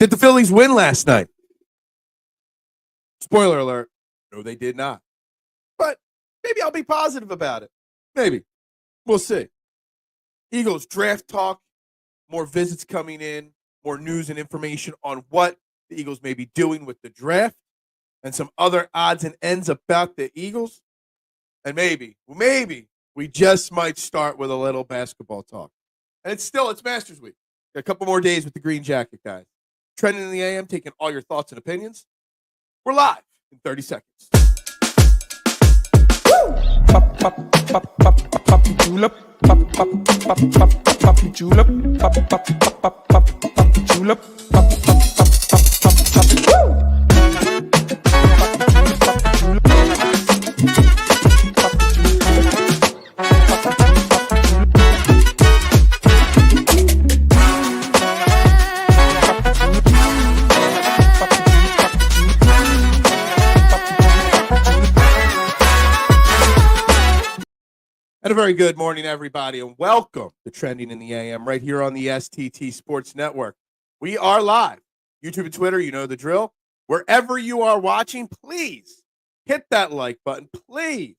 Did the Phillies win last night? Spoiler alert, no, they did not. But maybe I'll be positive about it. Maybe. We'll see. Eagles draft talk, more visits coming in, more news and information on what the Eagles may be doing with the draft, and some other odds and ends about the Eagles. And maybe we just might start with a little basketball talk. And it's Masters Week. Got a couple more days with the Green Jacket guys. Trending in the AM, taking all your thoughts and opinions. We're live in 30 seconds. Pop, pop, pop, pop, pop, julep. Pop, pop, pop, pop, pop, julep. Pop, pop, pop, pop, pop, julep. Pop, pop, pop, pop, pop, woo. And a very good morning, everybody, and welcome to Trending in the AM right here on the STT Sports Network. We are live. YouTube and Twitter, you know the drill. Wherever you are watching, please hit that like button. Please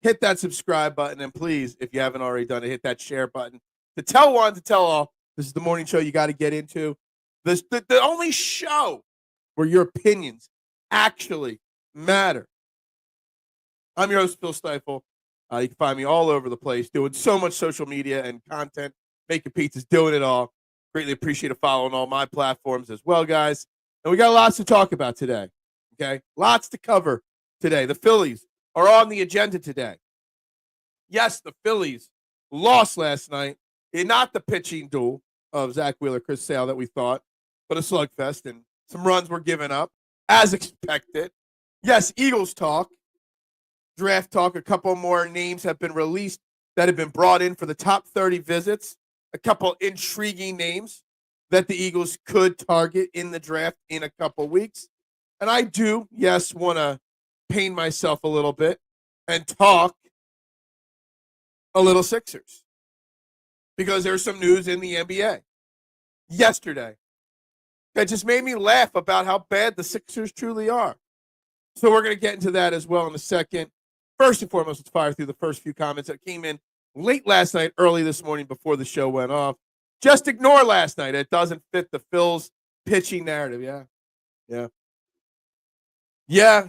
hit that subscribe button. And please, if you haven't already done it, hit that share button. To tell one, to tell all, this is the morning show you got to get into. The only show where your opinions actually matter. I'm your host, Phil Stiefel. You can find me all over the place doing so much social media and content, making pizzas, doing it all. Greatly appreciate it following all my platforms as well, guys. And we got lots to talk about today, okay? Lots to cover today. The Phillies are on the agenda today. Yes, the Phillies lost last night in not the pitching duel of Zack Wheeler, Chris Sale that we thought, but a slugfest, and some runs were given up, as expected. Yes, Eagles talk. Draft talk, a couple more names have been released that have been brought in for the top 30 visits. A couple intriguing names that the Eagles could target in the draft in a couple weeks. And I do, yes, want to pain myself a little bit and talk a little Sixers. Because there's some news in the NBA yesterday that just made me laugh about how bad the Sixers truly are. So we're going to get into that as well in a second. First and foremost, let's fire through the first few comments that came in late last night, early this morning before the show went off. Just ignore last night. It doesn't fit the Phil's pitching narrative. Yeah,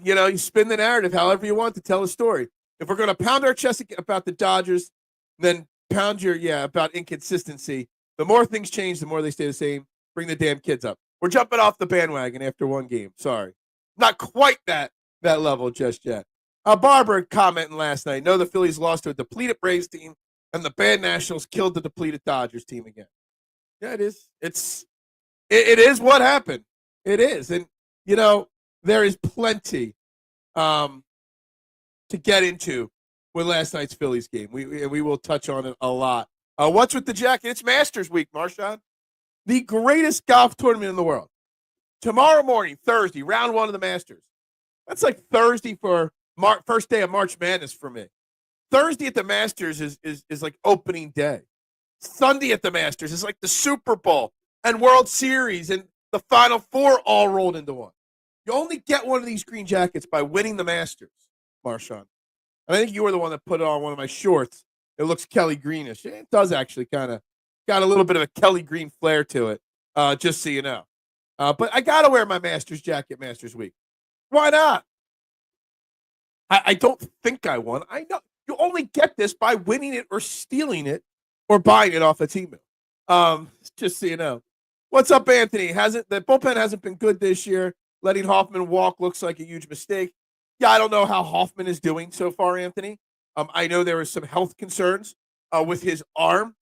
you spin the narrative however you want to tell a story. If we're going to pound our chest about the Dodgers, then pound about inconsistency. The more things change, the more they stay the same. Bring the damn kids up. We're jumping off the bandwagon after one game. Sorry. Not quite that level just yet. Barbara commenting last night, no, the Phillies lost to a depleted Braves team, and the bad Nationals killed the depleted Dodgers team again. Yeah, it is. It is what happened. It is. And, there is plenty to get into with last night's Phillies game. We will touch on it a lot. What's with the jacket? It's Masters Week, Marshawn. The greatest golf tournament in the world. Tomorrow morning, Thursday, round one of the Masters. That's like Thursday for first day of March Madness for me. Thursday at the Masters is like opening day. Sunday at the Masters is like the Super Bowl and World Series and the Final Four all rolled into one. You only get one of these green jackets by winning the Masters, Marshawn. And I think you were the one that put it on one of my shorts. It looks Kelly Greenish. It does actually kind of got a little bit of a Kelly Green flair to it, just so you know. But I got to wear my Masters jacket Masters Week. Why not? I don't think I won. I know you only get this by winning it or stealing it or buying it off a teammate. Just so you know. What's up, Anthony? The bullpen hasn't been good this year. Letting Hoffman walk looks like a huge mistake. Yeah, I don't know how Hoffman is doing so far, Anthony. I know there were some health concerns with his arm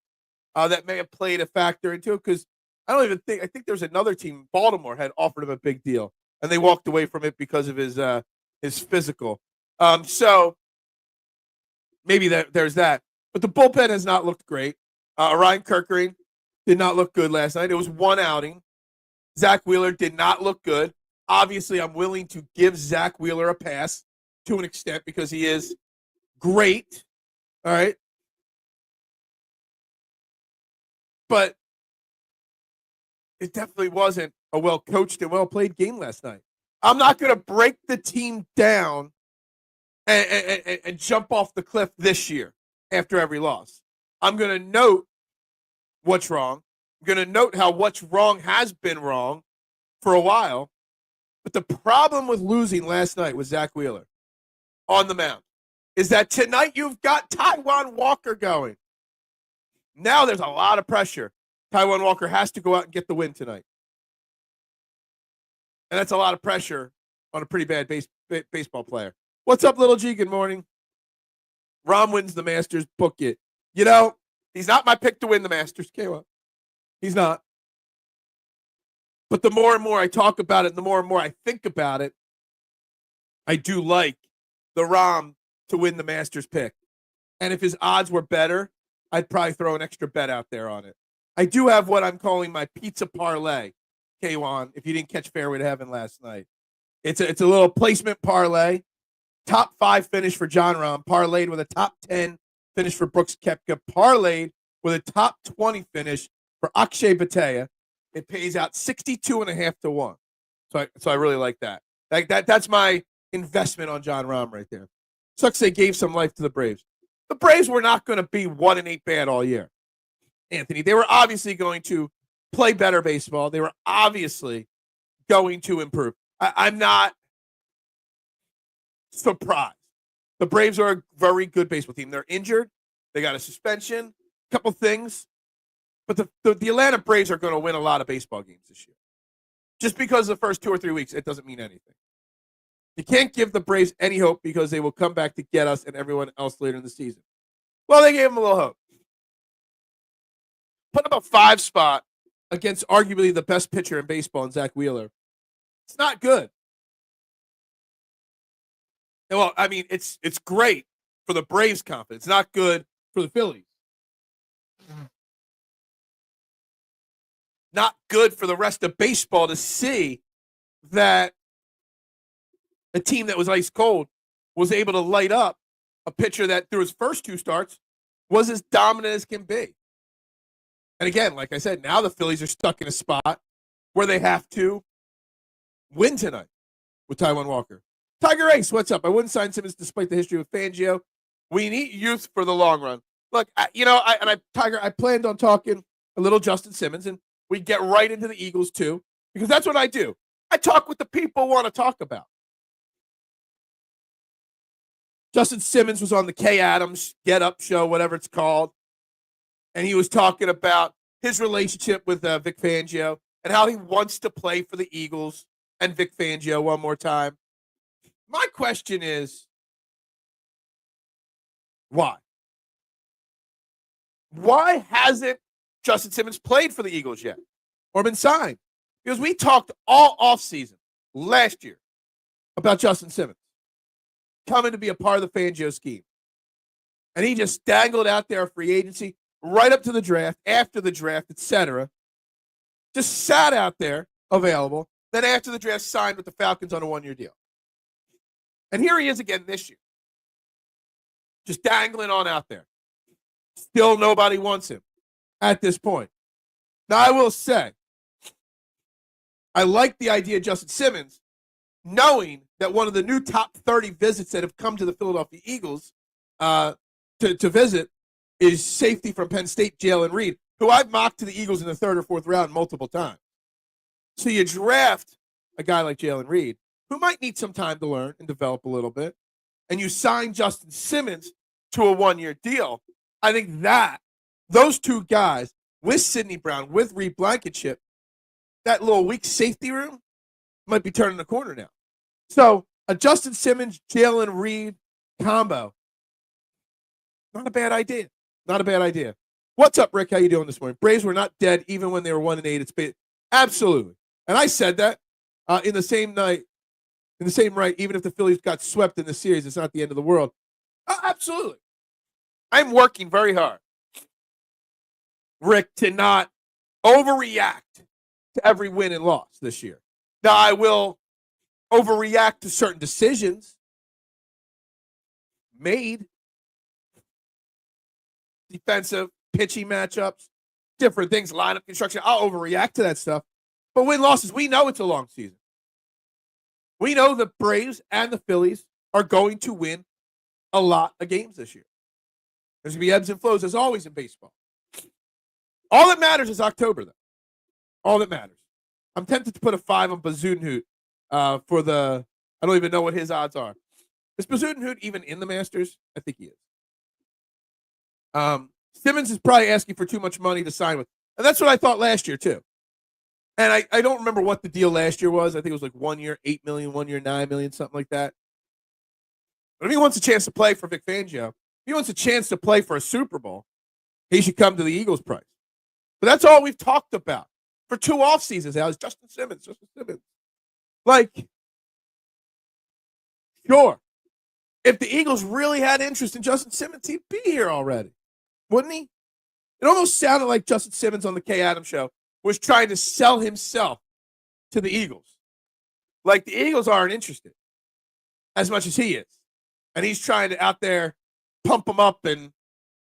that may have played a factor into it because I think there's another team, Baltimore, had offered him a big deal, and they walked away from it because of his physical. So maybe there's that. But the bullpen has not looked great. Ryan Kirkering did not look good last night. It was one outing. Zack Wheeler did not look good. Obviously, I'm willing to give Zack Wheeler a pass to an extent because he is great. All right. But it definitely wasn't a well-coached and well-played game last night. I'm not going to break the team down and jump off the cliff this year after every loss. I'm going to note what's wrong. I'm going to note how what's wrong has been wrong for a while. But the problem with losing last night with Zack Wheeler on the mound is that tonight you've got Taijuan Walker going. Now there's a lot of pressure. Taijuan Walker has to go out and get the win tonight. And that's a lot of pressure on a pretty bad baseball player. What's up, Little G? Good morning. Rahm wins the Masters. Book it. You know, he's not my pick to win the Masters. K-Well. He's not. But the more and more I talk about it, and the more and more I think about it, I do like the Rahm to win the Masters pick. And if his odds were better, I'd probably throw an extra bet out there on it. I do have what I'm calling my pizza parlay, K1, if you didn't catch Fairway to Heaven last night. It's a little placement parlay. Top 5 finish for John Rahm, parlayed with a top 10 finish for Brooks Koepka, parlayed with a top 20 finish for Akshay Bhatia. It pays out 62.5 to 1. So I really like that. That's my investment on John Rahm right there. Sucks they gave some life to the Braves. The Braves were not going to be 1-8 bad all year, Anthony. They were obviously going to play better baseball. They were obviously going to improve. I'm not surprised. The Braves are a very good baseball team. They're injured. They got a suspension, a couple things. But the Atlanta Braves are going to win a lot of baseball games this year. Just because the first 2 or 3 weeks, it doesn't mean anything. You can't give the Braves any hope because they will come back to get us and everyone else later in the season. Well, they gave them a little hope. Put up a 5 spot against arguably the best pitcher in baseball in Zack Wheeler. It's not good. Well, I mean, it's great for the Braves' confidence. It's not good for the Phillies. Not good for the rest of baseball to see that a team that was ice cold was able to light up a pitcher that through his first 2 starts was as dominant as can be. And again, like I said, now the Phillies are stuck in a spot where they have to win tonight with Taijuan Walker. Tiger Ace, what's up? I wouldn't sign Simmons despite the history with Fangio. We need youth for the long run. Look, Tiger, I planned on talking a little Justin Simmons, and we get right into the Eagles too, because that's what I do. I talk what the people want to talk about. Justin Simmons was on the Kay Adams Get Up show, whatever it's called, and he was talking about his relationship with Vic Fangio and how he wants to play for the Eagles and Vic Fangio one more time. My question is, why? Why hasn't Justin Simmons played for the Eagles yet or been signed? Because we talked all offseason last year about Justin Simmons coming to be a part of the Fangio scheme. And he just dangled out there a free agency right up to the draft, after the draft, etc. Just sat out there available. Then after the draft, signed with the Falcons on a 1-year deal. And here he is again this year. Just dangling on out there. Still nobody wants him at this point. Now, I will say, I like the idea of Justin Simmons, knowing that one of the new top 30 visits that have come to the Philadelphia Eagles to visit is safety from Penn State, Jalen Reed, who I've mocked to the Eagles in the 3rd or 4th round multiple times. So you draft a guy like Jalen Reed, who might need some time to learn and develop a little bit, and you sign Justin Simmons to a 1-year deal. I think that those 2 guys with Sidney Brown, with Reed Blankenship, that little weak safety room might be turning the corner now. So a Justin Simmons, Jalen Reed combo, not a bad idea. Not a bad idea. What's up, Rick? How you doing this morning? Braves were not dead even when they were 1-8. It's absolutely. And I said that in the same night, in the same right, even if the Phillies got swept in the series, it's not the end of the world. Absolutely. I'm working very hard, Rick, to not overreact to every win and loss this year. Now, I will overreact to certain decisions made, defensive, pitching matchups, different things, lineup construction. I'll overreact to that stuff. But win-losses, we know it's a long season. We know the Braves and the Phillies are going to win a lot of games this year. There's going to be ebbs and flows, as always in baseball. All that matters is October, though. All that matters. I'm tempted to put a 5 on Bazudenhout for the – I don't even know what his odds are. Is Bazudenhout even in the Masters? I think he is. Simmons is probably asking for too much money to sign with. And that's what I thought last year, too. And I don't remember what the deal last year was. I think it was like 1 year, $8 million, 1 year, $9 million, something like that. But if he wants a chance to play for Vic Fangio, if he wants a chance to play for a Super Bowl, he should come to the Eagles price. But that's all we've talked about for 2 off seasons now is Justin Simmons. Like, sure. If the Eagles really had interest in Justin Simmons, he'd be here already, wouldn't he? It almost sounded like Justin Simmons on the Kay Adams show was trying to sell himself to the Eagles. Like the Eagles aren't interested as much as he is. And he's trying to out there pump him up and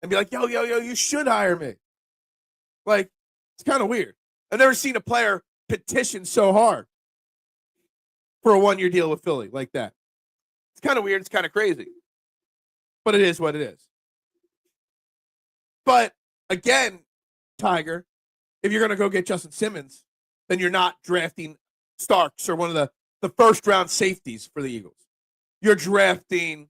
be like, yo, you should hire me. Like, it's kind of weird. I've never seen a player petition so hard for a 1-year deal with Philly like that. It's kind of weird. It's kind of crazy. But it is what it is. But, again, Tiger, if you're going to go get Justin Simmons, then you're not drafting Starks or one of the first-round safeties for the Eagles. You're drafting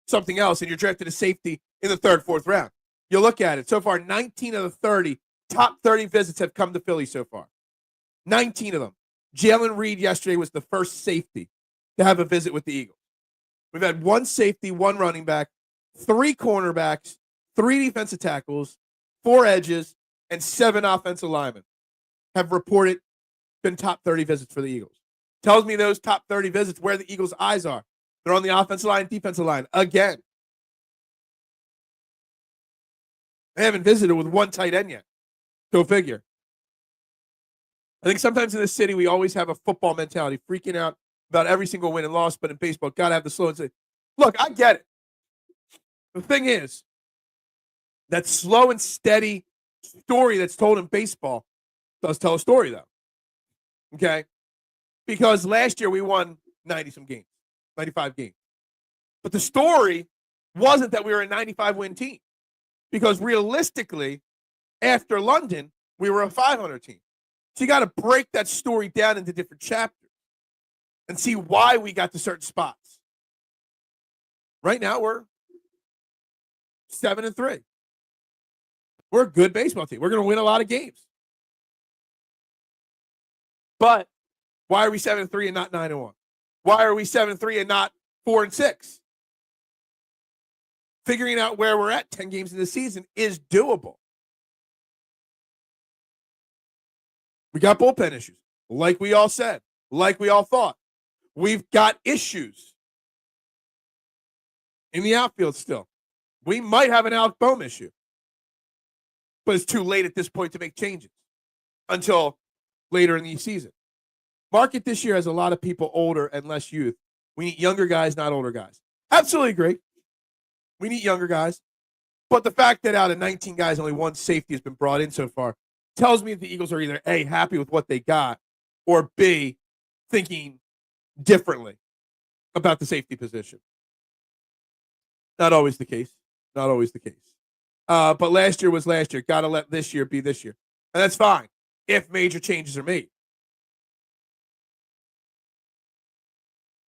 something else, and you're drafting a safety in the 3rd, 4th round. You look at it. So far, 19 of the 30 top 30 visits have come to Philly so far. 19 of them. Jalen Reed yesterday was the first safety to have a visit with the Eagles. We've had 1 safety, 1 running back, 3 cornerbacks, 3 defensive tackles, 4 edges, and 7 offensive linemen have reported been top 30 visits for the Eagles. Tells me those top 30 visits where the Eagles' eyes are. They're on the offensive line, defensive line. Again. They haven't visited with 1 tight end yet. Go figure. I think sometimes in this city, we always have a football mentality, freaking out about every single win and loss, but in baseball, got to have the slow and say, look, I get it. The thing is, that slow and steady story that's told in baseball does tell a story, though. Okay? Because last year we won 90-some games, 95 games. But the story wasn't that we were a 95-win team. Because realistically, after London, we were a 500 team. So you got to break that story down into different chapters and see why we got to certain spots. Right now, we're 7-3. We're a good baseball team. We're going to win a lot of games. But why are we 7-3 and not 9-1? Why are we 7-3 and not 4-6? Figuring out where we're at 10 games in the season is doable. We got bullpen issues, like we all said, like we all thought. We've got issues in the outfield still. We might have an Alec Boehm issue, but it's too late at this point to make changes until later in the season. Market this year has a lot of people older and less youth. We need younger guys, not older guys. Absolutely agree. We need younger guys. But the fact that out of 19 guys, only 1 safety has been brought in so far tells me that the Eagles are either A, happy with what they got, or B, thinking differently about the safety position. Not always the case. Not always the case. But last year was last year. Got to let this year be this year. And that's fine if major changes are made.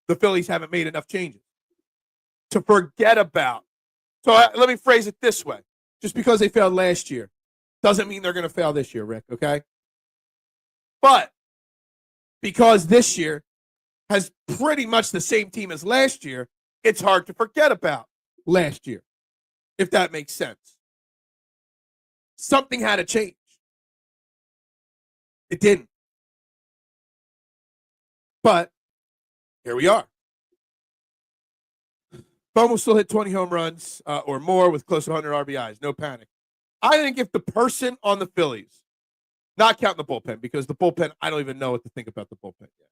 The Phillies haven't made enough changes to forget about. So let me phrase it this way. Just because they failed last year doesn't mean they're going to fail this year, Rick, okay? But because this year has pretty much the same team as last year, it's hard to forget about last year, if that makes sense. Something had to change. It didn't. But here we are. Boehm will still hit 20 home runs or more with close to 100 RBIs. No panic. I think if the person on the Phillies, not counting the bullpen, because the bullpen, I don't even know what to think about the bullpen yet.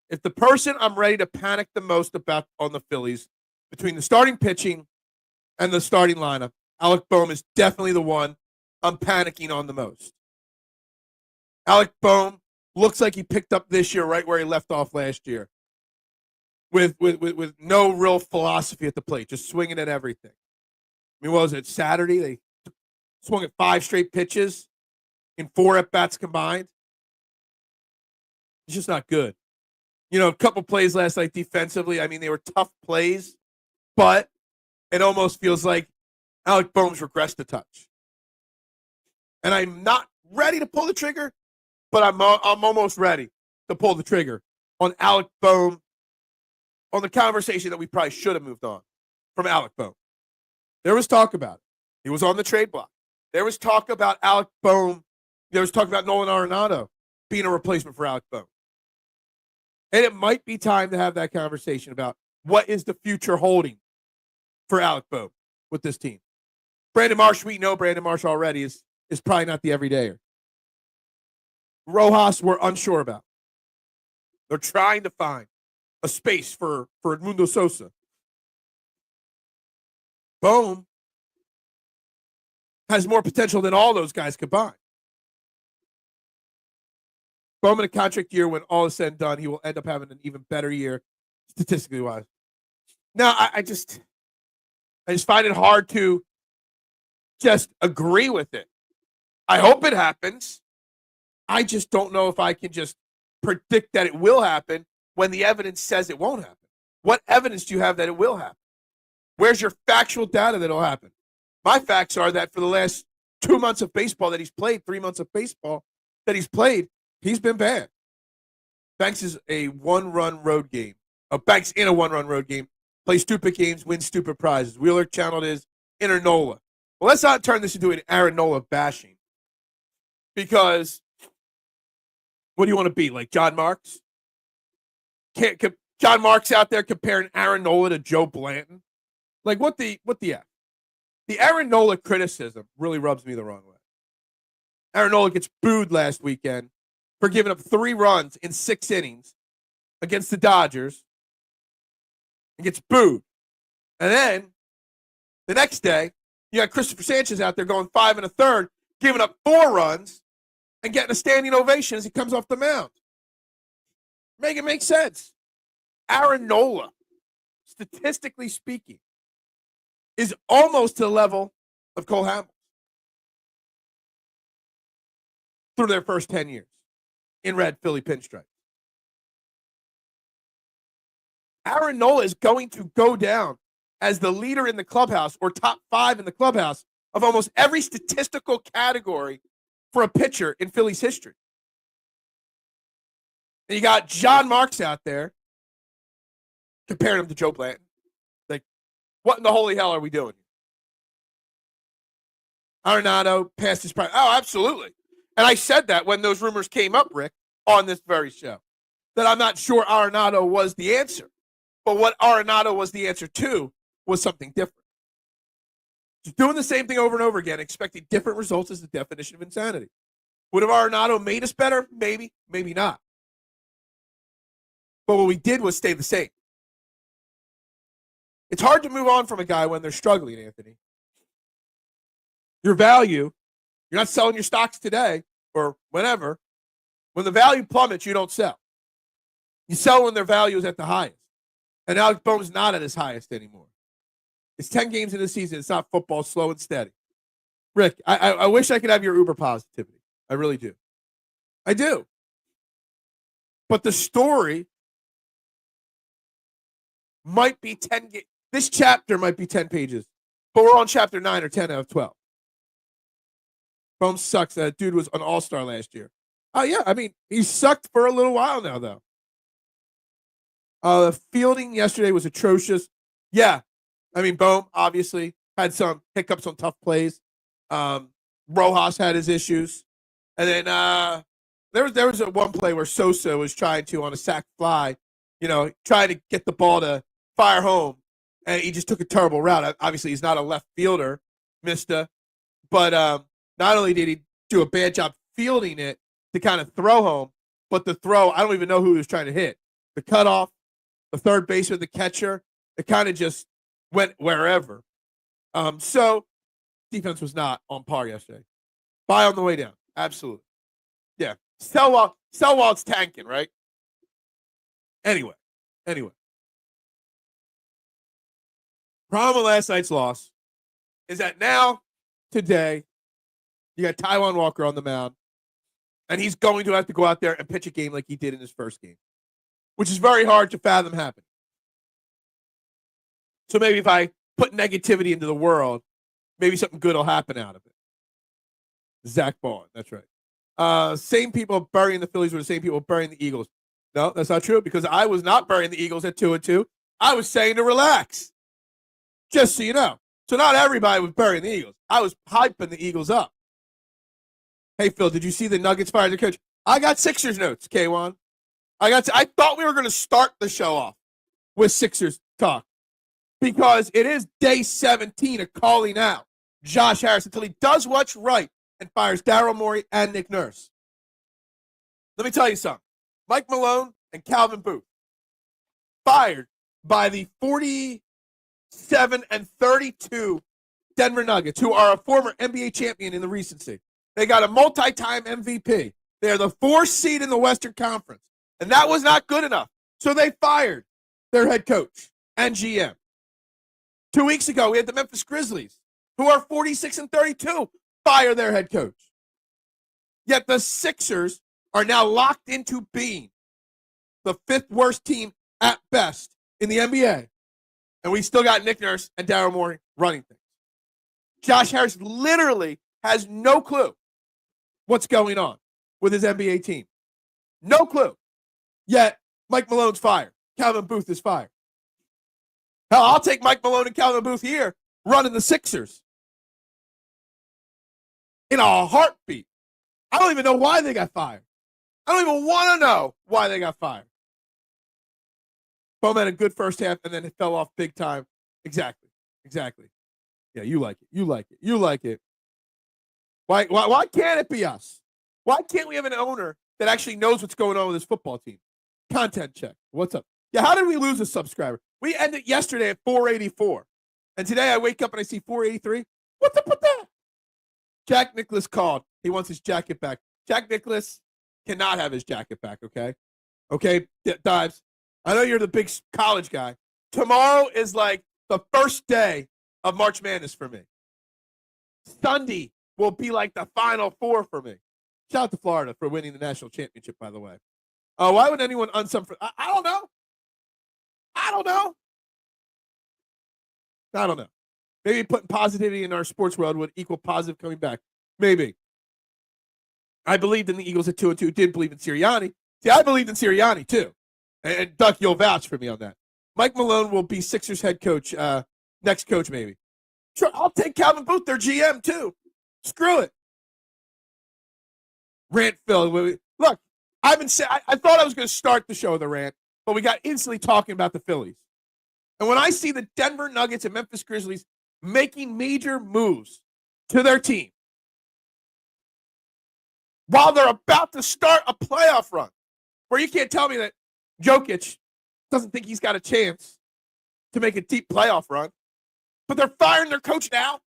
If the person I'm ready to panic the most about on the Phillies, between the starting pitching and the starting lineup, Alec Boehm is definitely the one I'm panicking on the most. Alec Boehm looks like he picked up this year right where he left off last year, with no real philosophy at the plate, just swinging at everything. I mean, what was it, Saturday? They swung at 5 straight pitches in 4 at-bats combined. It's just not good. You know, a couple plays last night defensively. I mean, they were tough plays, but it almost feels like Alec Boehm's regressed a touch. And I'm not ready to pull the trigger, but I'm almost ready to pull the trigger on Alec Boehm, on the conversation that we probably should have moved on from Alec Boehm. There was talk about it. He was on the trade block. There was talk about Alec Boehm. There was talk about Nolan Arenado being a replacement for Alec Boehm. And it might be time to have that conversation about what is the future holding for Alec Boehm with this team. Brandon Marsh, we know Brandon Marsh already is probably not the everydayer. Rojas, we're unsure about. They're trying to find a space for Edmundo Sosa. Boehm has more potential than all those guys combined. Boehm in a contract year, when all is said and done, he will end up having an even better year, statistically wise. Now, I just find it hard to just agree with it. I hope it happens. I just don't know if I can just predict that it will happen when the evidence says it won't happen. What evidence do you have that it will happen? Where's your factual data that it'll happen? My facts are that for the last 2 months of baseball that he's played, 3 months of baseball that he's played, he's been bad. Banks is a one-run road game. Banks in a one-run road game. Play stupid games, win stupid prizes. Wheeler channeled his inner Nola. Well, let's not turn this into an Aaron Nola bashing. Because what do you want to be, like John Marks? John Marks out there comparing Aaron Nola to Joe Blanton? Like, what the F? The Aaron Nola criticism really rubs me the wrong way. Aaron Nola gets booed last weekend for giving up 3 runs in 6 innings against the Dodgers and gets booed. And then the next day, you got Christopher Sanchez out there going 5 1/3, giving up 4 runs and getting a standing ovation as he comes off the mound. Make it make sense. Aaron Nola, statistically speaking, is almost to the level of Cole Hamels through their first 10 years in red Philly pinstripes. Aaron Nola is going to go down as the leader in the clubhouse, or top 5 in the clubhouse, of almost every statistical category for a pitcher in Philly's history. And you got John Marks out there comparing him to Joe Blanton. Like, what in the holy hell are we doing? Arenado passed his prime. Oh, absolutely. And I said that when those rumors came up, Rick, on this very show, that I'm not sure Arenado was the answer. But what Arenado was the answer to was something different. Just doing the same thing over and over again, expecting different results, is the definition of insanity. Would have Arenado made us better? Maybe, maybe not. But what we did was stay the same. It's hard to move on from a guy when they're struggling, Anthony. Your value, you're not selling your stocks today or whenever. When the value plummets, you don't sell. You sell when their value is at the highest. And Alec Boehm's not at his highest anymore. It's 10 games in the season. It's not football, slow and steady. Rick, I wish I could have your uber positivity. I really do. I do. But the story might be 10. This chapter might be 10 pages. But we're on chapter 9 or 10 out of 12. Boehm sucks. That dude was an all-star last year. Oh, yeah. I mean, he sucked for a little while now, though. The fielding yesterday was atrocious. Yeah. I mean, Boehm obviously had some hiccups on tough plays. Rojas had his issues. And then there was a one play where Sosa was trying to, on a sac fly, trying to get the ball to fire home. And he just took a terrible route. Obviously, he's not a left fielder, Mista. But not only did he do a bad job fielding it to kind of throw home, but the throw, I don't even know who he was trying to hit. The cutoff, the third baseman, the catcher, it kind of just went wherever. So defense was not on par yesterday. Buy on the way down. Absolutely. Yeah. Sell while it's tanking, right? Anyway. Problem with last night's loss is that now, today, you got Taijuan Walker on the mound, and he's going to have to go out there and pitch a game like he did in his first game, which is very hard to fathom happening. So maybe if I put negativity into the world, maybe something good will happen out of it. Zach Bond, that's right. Same people burying the Phillies were the same people burying the Eagles. No, that's not true, because I was not burying the Eagles at 2-2. I was saying to relax. Just so you know. So not everybody was burying the Eagles. I was hyping the Eagles up. Hey, Phil, did you see the Nuggets fired their coach? I got Sixers notes, K1. I thought we were going to start the show off with Sixers talk, because it is day 17 of calling out Josh Harris until he does what's right and fires Daryl Morey and Nick Nurse. Let me tell you something. Mike Malone and Calvin Booth fired by the 47-32 Denver Nuggets, who are a former NBA champion in the recency. They got a multi-time MVP. They are the 4th seed in the Western Conference, and that was not good enough. So they fired their head coach and GM. 2 weeks ago, we had the Memphis Grizzlies, who are 46-32, fire their head coach. Yet the Sixers are now locked into being the 5th worst team at best in the NBA. And we still got Nick Nurse and Daryl Morey running things. Josh Harris literally has no clue what's going on with his NBA team. No clue. Yet Mike Malone's fired. Calvin Booth is fired. Hell, I'll take Mike Malone and Calvin Booth here running the Sixers in a heartbeat. I don't even know why they got fired. I don't even want to know why they got fired. Bowman had a good first half, and then it fell off big time. Exactly. Yeah, you like it. Why can't it be us? Why can't we have an owner that actually knows what's going on with his football team? Content check. What's up? Yeah, how did we lose a subscriber? We ended yesterday at 484. And today I wake up and I see 483. What's up with that? Jack Nicklaus called. He wants his jacket back. Jack Nicklaus cannot have his jacket back, okay? Okay, Dives. I know you're the big college guy. Tomorrow is like the first day of March Madness for me. Sunday will be like the Final Four for me. Shout out to Florida for winning the national championship, by the way. Why would anyone unsub for? I don't know. Maybe putting positivity in our sports world would equal positive coming back. Maybe. I believed in the Eagles at 2-2. Did believe in Sirianni. See, I believed in Sirianni too. And Duck, you'll vouch for me on that. Mike Malone will be Sixers head coach, next coach maybe. Sure, I'll take Calvin Booth, their GM too. Screw it. Rant Phil. Look, I thought I was going to start the show with a rant, but we got instantly talking about the Phillies. And when I see the Denver Nuggets and Memphis Grizzlies making major moves to their team while they're about to start a playoff run, where you can't tell me that Jokic doesn't think he's got a chance to make a deep playoff run, but they're firing their coach now.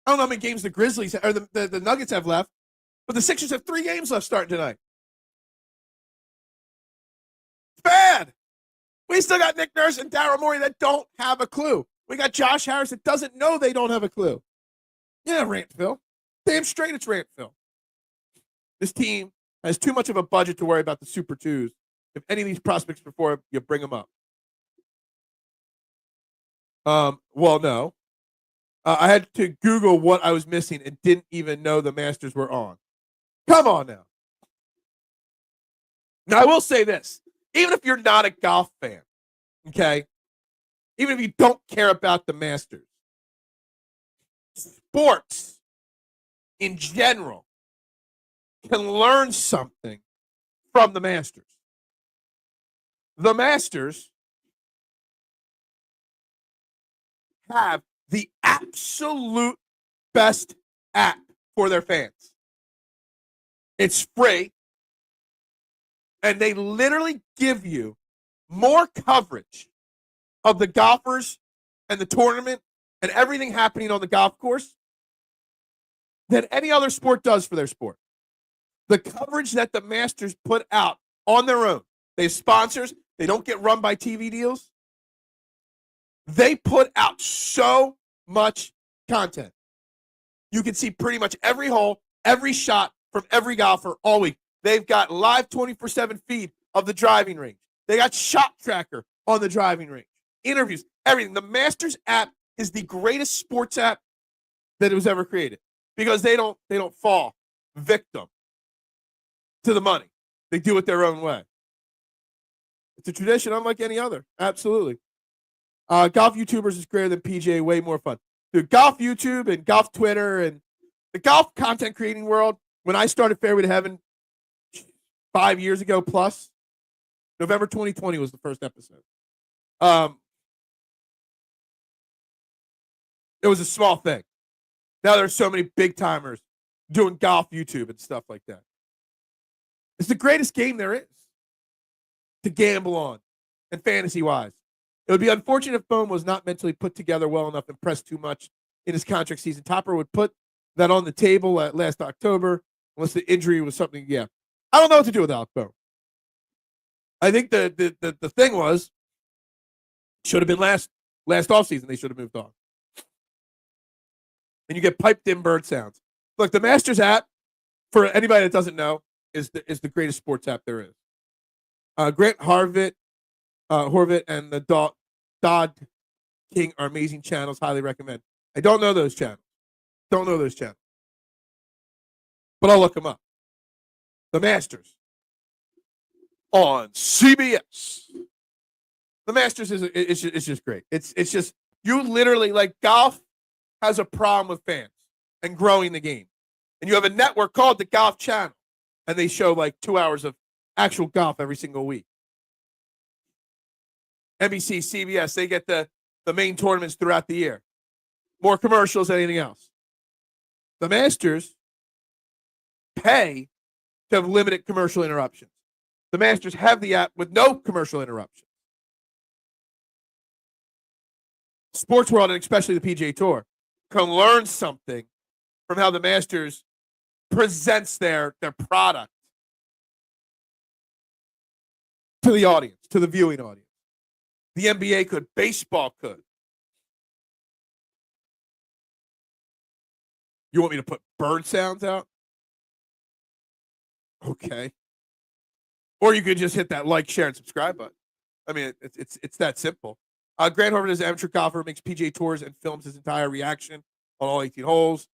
I don't know how many games the Grizzlies or the Nuggets have left, but the Sixers have 3 games left starting tonight. It's bad. We still got Nick Nurse and Daryl Morey that don't have a clue. We got Josh Harris that doesn't know they don't have a clue. Yeah, Rant Phil. Damn straight it's Rant Phil. This team has too much of a budget to worry about the Super Twos. If any of these prospects perform, you bring them up. Well, no. I had to Google what I was missing and didn't even know the Masters were on. Come on now. Now, I will say this. Even if you're not a golf fan, okay, even if you don't care about the Masters, sports in general can learn something from the Masters. The Masters have the absolute best app for their fans. It's free, and they literally give you more coverage of the golfers and the tournament and everything happening on the golf course than any other sport does for their sport. The coverage that the Masters put out on their own, they have sponsors, they don't get run by TV deals. They put out so much content. You can see pretty much every hole, every shot from every golfer all week. They've got live 24/7 feed of the driving range. They got shot tracker on the driving range, interviews, everything. The Masters app is the greatest sports app that was ever created because they don't fall victim to the money. They do it their own way. It's a tradition unlike any other. Absolutely. Golf YouTubers is greater than PGA, way more fun. Dude, golf YouTube and golf Twitter and the golf content creating world, when I started Fairway to Heaven 5 years ago plus, November 2020 was the first episode. It was a small thing. Now there's so many big timers doing golf YouTube and stuff like that. It's the greatest game there is to gamble on and fantasy-wise. It would be unfortunate if Bohm was not mentally put together well enough and pressed too much in his contract season. Topper would put that on the table last October, unless the injury was something. Yeah, I don't know what to do with Alec Bohm. I think the thing was should have been last offseason. They should have moved on. And you get piped in bird sounds. Look, the Masters app, for anybody that doesn't know, is the greatest sports app there is. Grant Horvit and the Dodd King are amazing channels. Highly recommend. I don't know those channels. But I'll look them up. The Masters on CBS. The Masters is just great. It's just, you literally, like, golf has a problem with fans and growing the game. And you have a network called the Golf Channel, and they show like 2 hours of actual golf every single week. NBC, CBS, they get the main tournaments throughout the year. More commercials than anything else. The Masters pay to have limited commercial interruptions. The Masters have the app with no commercial interruptions. Sports world, and especially the PGA Tour, can learn something from how the Masters presents their product to the audience, to the viewing audience. The NBA could, baseball could. You want me to put bird sounds out? Okay. Or you could just hit that like, share, and subscribe button. I mean, it's that simple. Grant Horvit is an amateur golfer, makes PGA Tours and films his entire reaction on all 18 holes.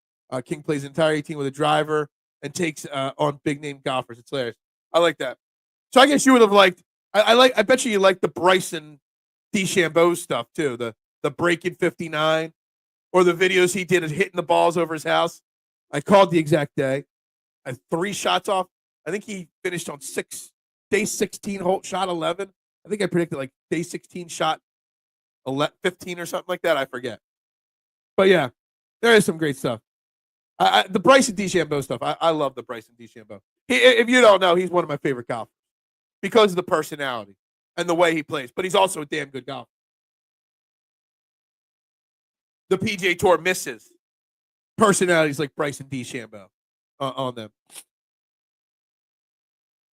King plays the entire 18 with a driver and takes on big-name golfers. It's hilarious. I like that. So I guess you would have liked, I bet you liked the Bryson DeChambeau stuff, too. The break-in 59, or the videos he did of hitting the balls over his house. I called the exact day. I had 3 shots off. I think he finished on day 16, shot 11. I think I predicted like day 16, shot 15 or something like that. I forget. But yeah, there is some great stuff. The Bryson DeChambeau stuff. I love the Bryson DeChambeau. If you don't know, he's one of my favorite golfers because of the personality and the way he plays. But he's also a damn good golfer. The PGA Tour misses personalities like Bryson DeChambeau on them.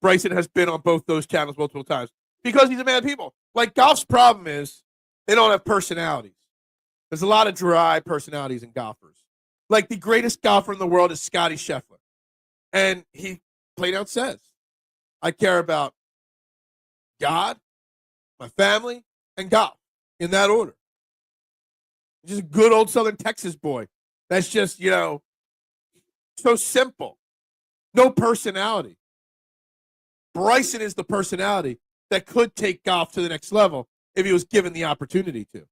Bryson has been on both those channels multiple times because he's a man of people. Like, golf's problem is they don't have personalities. There's a lot of dry personalities in golfers. Like, the greatest golfer in the world is Scottie Scheffler. And he plain out says, I care about God, my family, and golf in that order. Just a good old Southern Texas boy. That's just, so simple. No personality. Bryson is the personality that could take golf to the next level if he was given the opportunity to.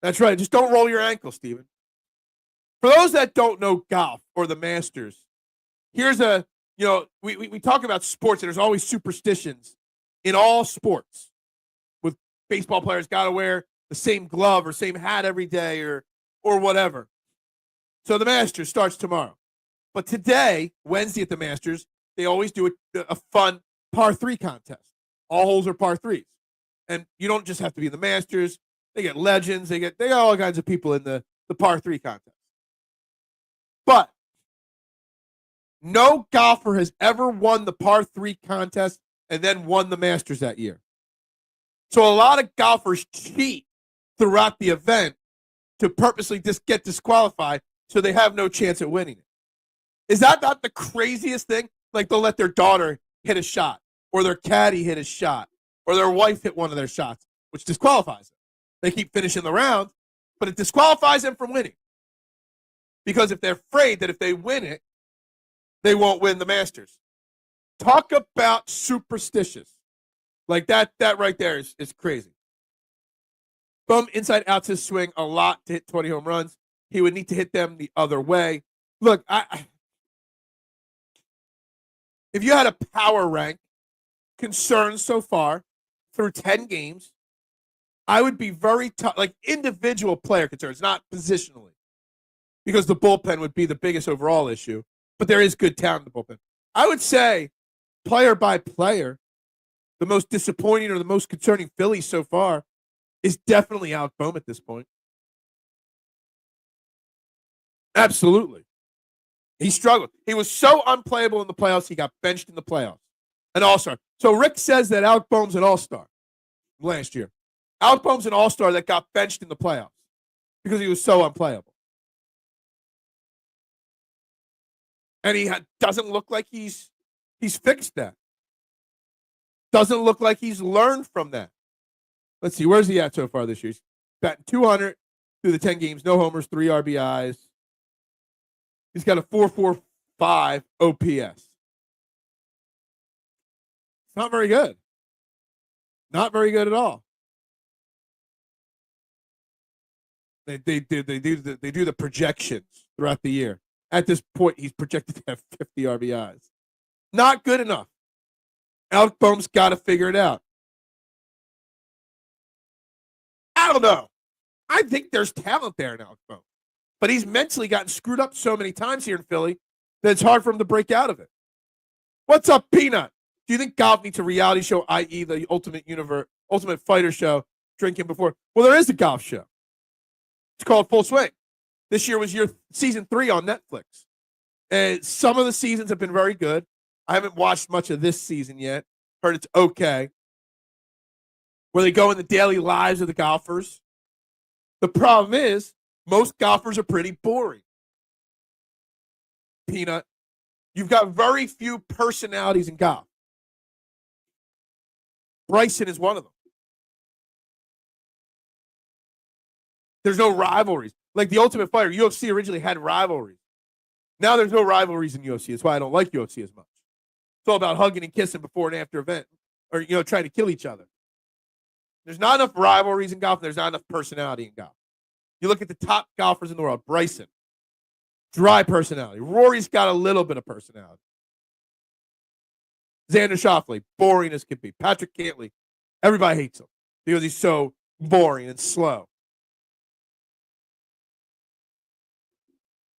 That's right. Just don't roll your ankle, Steven. For those that don't know golf or the Masters, here's we talk about sports, and there's always superstitions in all sports. With baseball players got to wear the same glove or same hat every day or whatever. So the Masters starts tomorrow. But today, Wednesday at the Masters, they always do a fun par 3 contest. All holes are par 3s. And you don't just have to be in the Masters. They get legends. They got all kinds of people in the par 3 contest. But No golfer has ever won the par 3 contest and then won the Masters that year. So a lot of golfers cheat throughout the event to purposely just get disqualified so they have no chance at winning it. Is that not the craziest thing? Like they'll let their daughter hit a shot, or their caddy hit a shot, or their wife hit one of their shots, which disqualifies them. They keep finishing the round, but it disqualifies them from winning. Because if they're afraid that if they win it, they won't win the Masters. Talk about superstitious. Like that right there is crazy. Boom, inside out's his swing a lot to hit 20 home runs. He would need to hit them the other way. Look, if you had a power rank concerns so far through 10 games, I would be very tough, like individual player concerns, not positionally, because the bullpen would be the biggest overall issue. But there is good talent in the bullpen. I would say, player by player, the most disappointing or the most concerning Philly so far is definitely Alec Bohm at this point. Absolutely. He struggled. He was so unplayable in the playoffs, he got benched in the playoffs. An all-star. So Rick says that Alec Bohm's an all-star last year. Alec Bohm's an all-star that got benched in the playoffs because he was so unplayable. And he doesn't look like he's fixed that. Doesn't look like he's learned from that. Let's see, where's he at so far this year? He's batting 200 through the 10 games, no homers, 3 RBIs. He's got a 4.45 OPS. It's not very good. Not very good at all. They do the projections throughout the year. At this point, he's projected to have 50 RBIs. Not good enough. Alec Bohm's got to figure it out. I don't know. I think there's talent there in Alec Bohm. But he's mentally gotten screwed up so many times here in Philly that it's hard for him to break out of it. What's up, Peanut? Do you think golf needs a reality show, i.e. the Ultimate Fighter show, drinking before? Well, there is a golf show. It's called Full Swing. This year was season 3 on Netflix. And some of the seasons have been very good. I haven't watched much of this season yet. Heard it's okay. Where they go in the daily lives of the golfers. The problem is, most golfers are pretty boring. Peanut, you've got very few personalities in golf. Bryson is one of them. There's no rivalries. Like the Ultimate Fighter, UFC originally had rivalries. Now there's no rivalries in UFC. That's why I don't like UFC as much. It's all about hugging and kissing before and after event, or trying to kill each other. There's not enough rivalries in golf. There's not enough personality in golf. You look at the top golfers in the world. Bryson, dry personality. Rory's got a little bit of personality. Xander Schauffele, boring as can be. Patrick Cantley, everybody hates him because he's so boring and slow.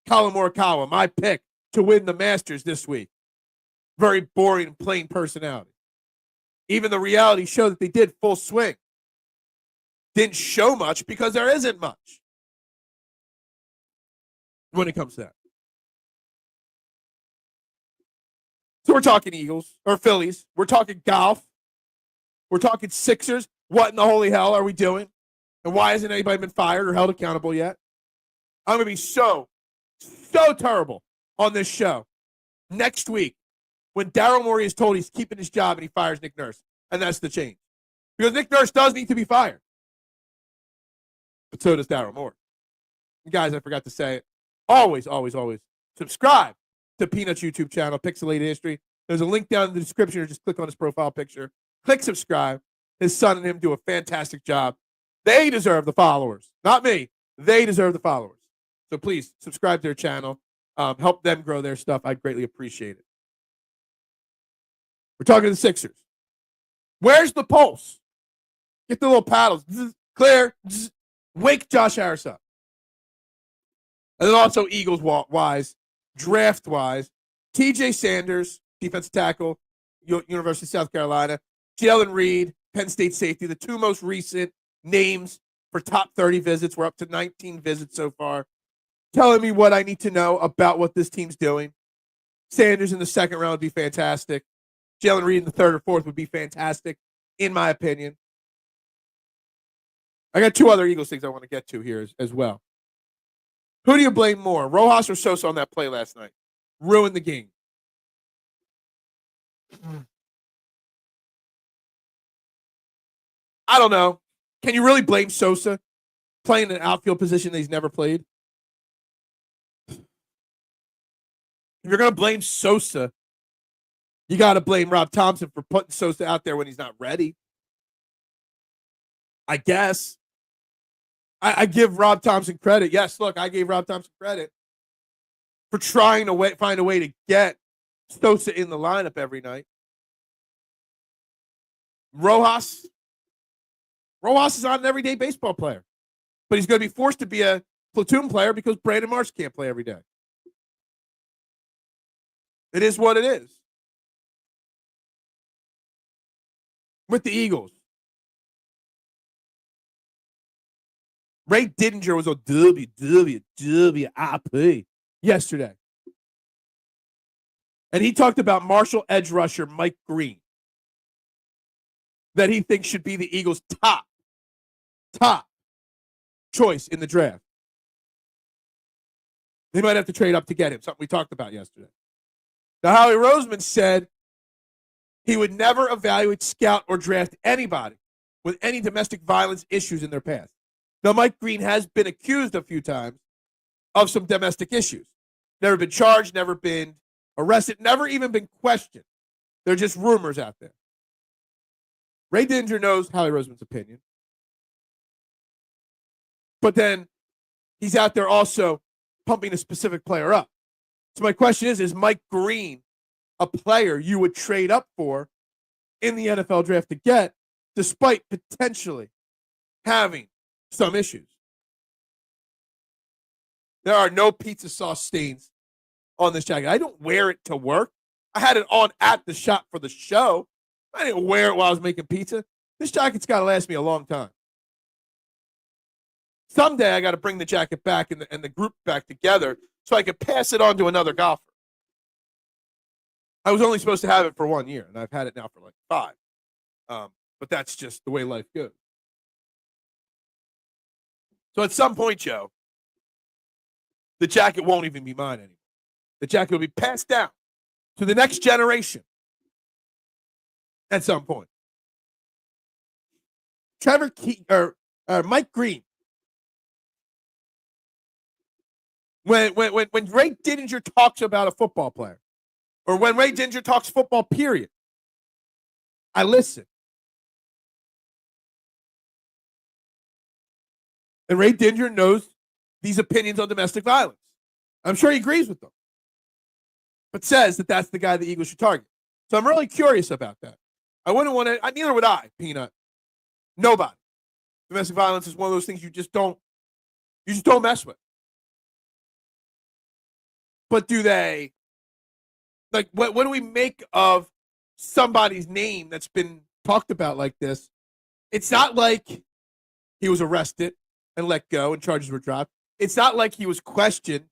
Colin Morikawa, my pick to win the Masters this week. Very boring and plain personality. Even the reality show that they did, Full Swing, didn't show much because there isn't much when it comes to that. So we're talking Eagles or Phillies. We're talking golf. We're talking Sixers. What in the holy hell are we doing? And why hasn't anybody been fired or held accountable yet? I'm going to be so terrible on this show next week when Daryl Morey is told he's keeping his job and he fires Nick Nurse. And that's the change. Because Nick Nurse does need to be fired. But so does Daryl Morey. And guys, I forgot to say it. Always subscribe to Peanut's YouTube channel, Pixelated History. There's a link down in the description or just click on his profile picture. Click subscribe. His son and him do a fantastic job. They deserve the followers. Not me. They deserve the followers. So please subscribe to their channel. Help them grow their stuff. I'd greatly appreciate it. We're talking to the Sixers. Where's the pulse? Get the little paddles. Clear. Wake Josh Harris up. And then also Eagles-wise, draft-wise, T.J. Sanders, defensive tackle, University of South Carolina, Jalen Reed, Penn State safety, the two most recent names for top 30 visits. We're up to 19 visits so far. Telling me what I need to know about what this team's doing. Sanders in the second round would be fantastic. Jalen Reed in the third or fourth would be fantastic, in my opinion. I got two other Eagles things I want to get to here as well. Who do you blame more, Rojas or Sosa on that play last night? Ruined the game. I don't know. Can you really blame Sosa playing an outfield position that he's never played? If you're going to blame Sosa, you got to blame Rob Thompson for putting Sosa out there when he's not ready. I guess. I give Rob Thompson credit. Yes, look, I gave Rob Thompson credit for trying to find a way to get Sosa in the lineup every night. Rojas is not an everyday baseball player, but he's going to be forced to be a platoon player because Brandon Marsh can't play every day. It is what it is. With the Eagles, Ray Didinger was on WWWIP yesterday. And he talked about Marshall edge rusher Mike Green that he thinks should be the Eagles' top choice in the draft. They might have to trade up to get him, something we talked about yesterday. Now, Howie Roseman said he would never evaluate, scout, or draft anybody with any domestic violence issues in their past. Now, Mike Green has been accused a few times of some domestic issues. Never been charged, never been arrested, never even been questioned. They're just rumors out there. Ray Didinger knows Howie Roseman's opinion. But then he's out there also pumping a specific player up. So my question is Mike Green a player you would trade up for in the NFL draft to get, despite potentially having some issues? There are no pizza sauce stains on this jacket. I don't wear it to work. I had it on at the shop for the show. I didn't wear it while I was making pizza. This jacket's got to last me a long time. Someday I got to bring the jacket back and the group back together so I could pass it on to another golfer. I was only supposed to have it for 1 year, and I've had it now for like 5. But that's just the way life goes. So at some point, Joe, the jacket won't even be mine anymore. The jacket will be passed down to the next generation at some point. Mike Green. When Ray Didinger talks about a football player, or when Ray Didinger talks football, period, I listen. And Ray Didinger knows these opinions on domestic violence. I'm sure he agrees with them, but says that that's the guy the Eagles should target. So I'm really curious about that. I wouldn't want to, neither would I, Peanut. Nobody. Domestic violence is one of those things you just don't mess with. But do they, like, what do we make of somebody's name that's been talked about like this? It's not like he was arrested and let go and charges were dropped. It's not like he was questioned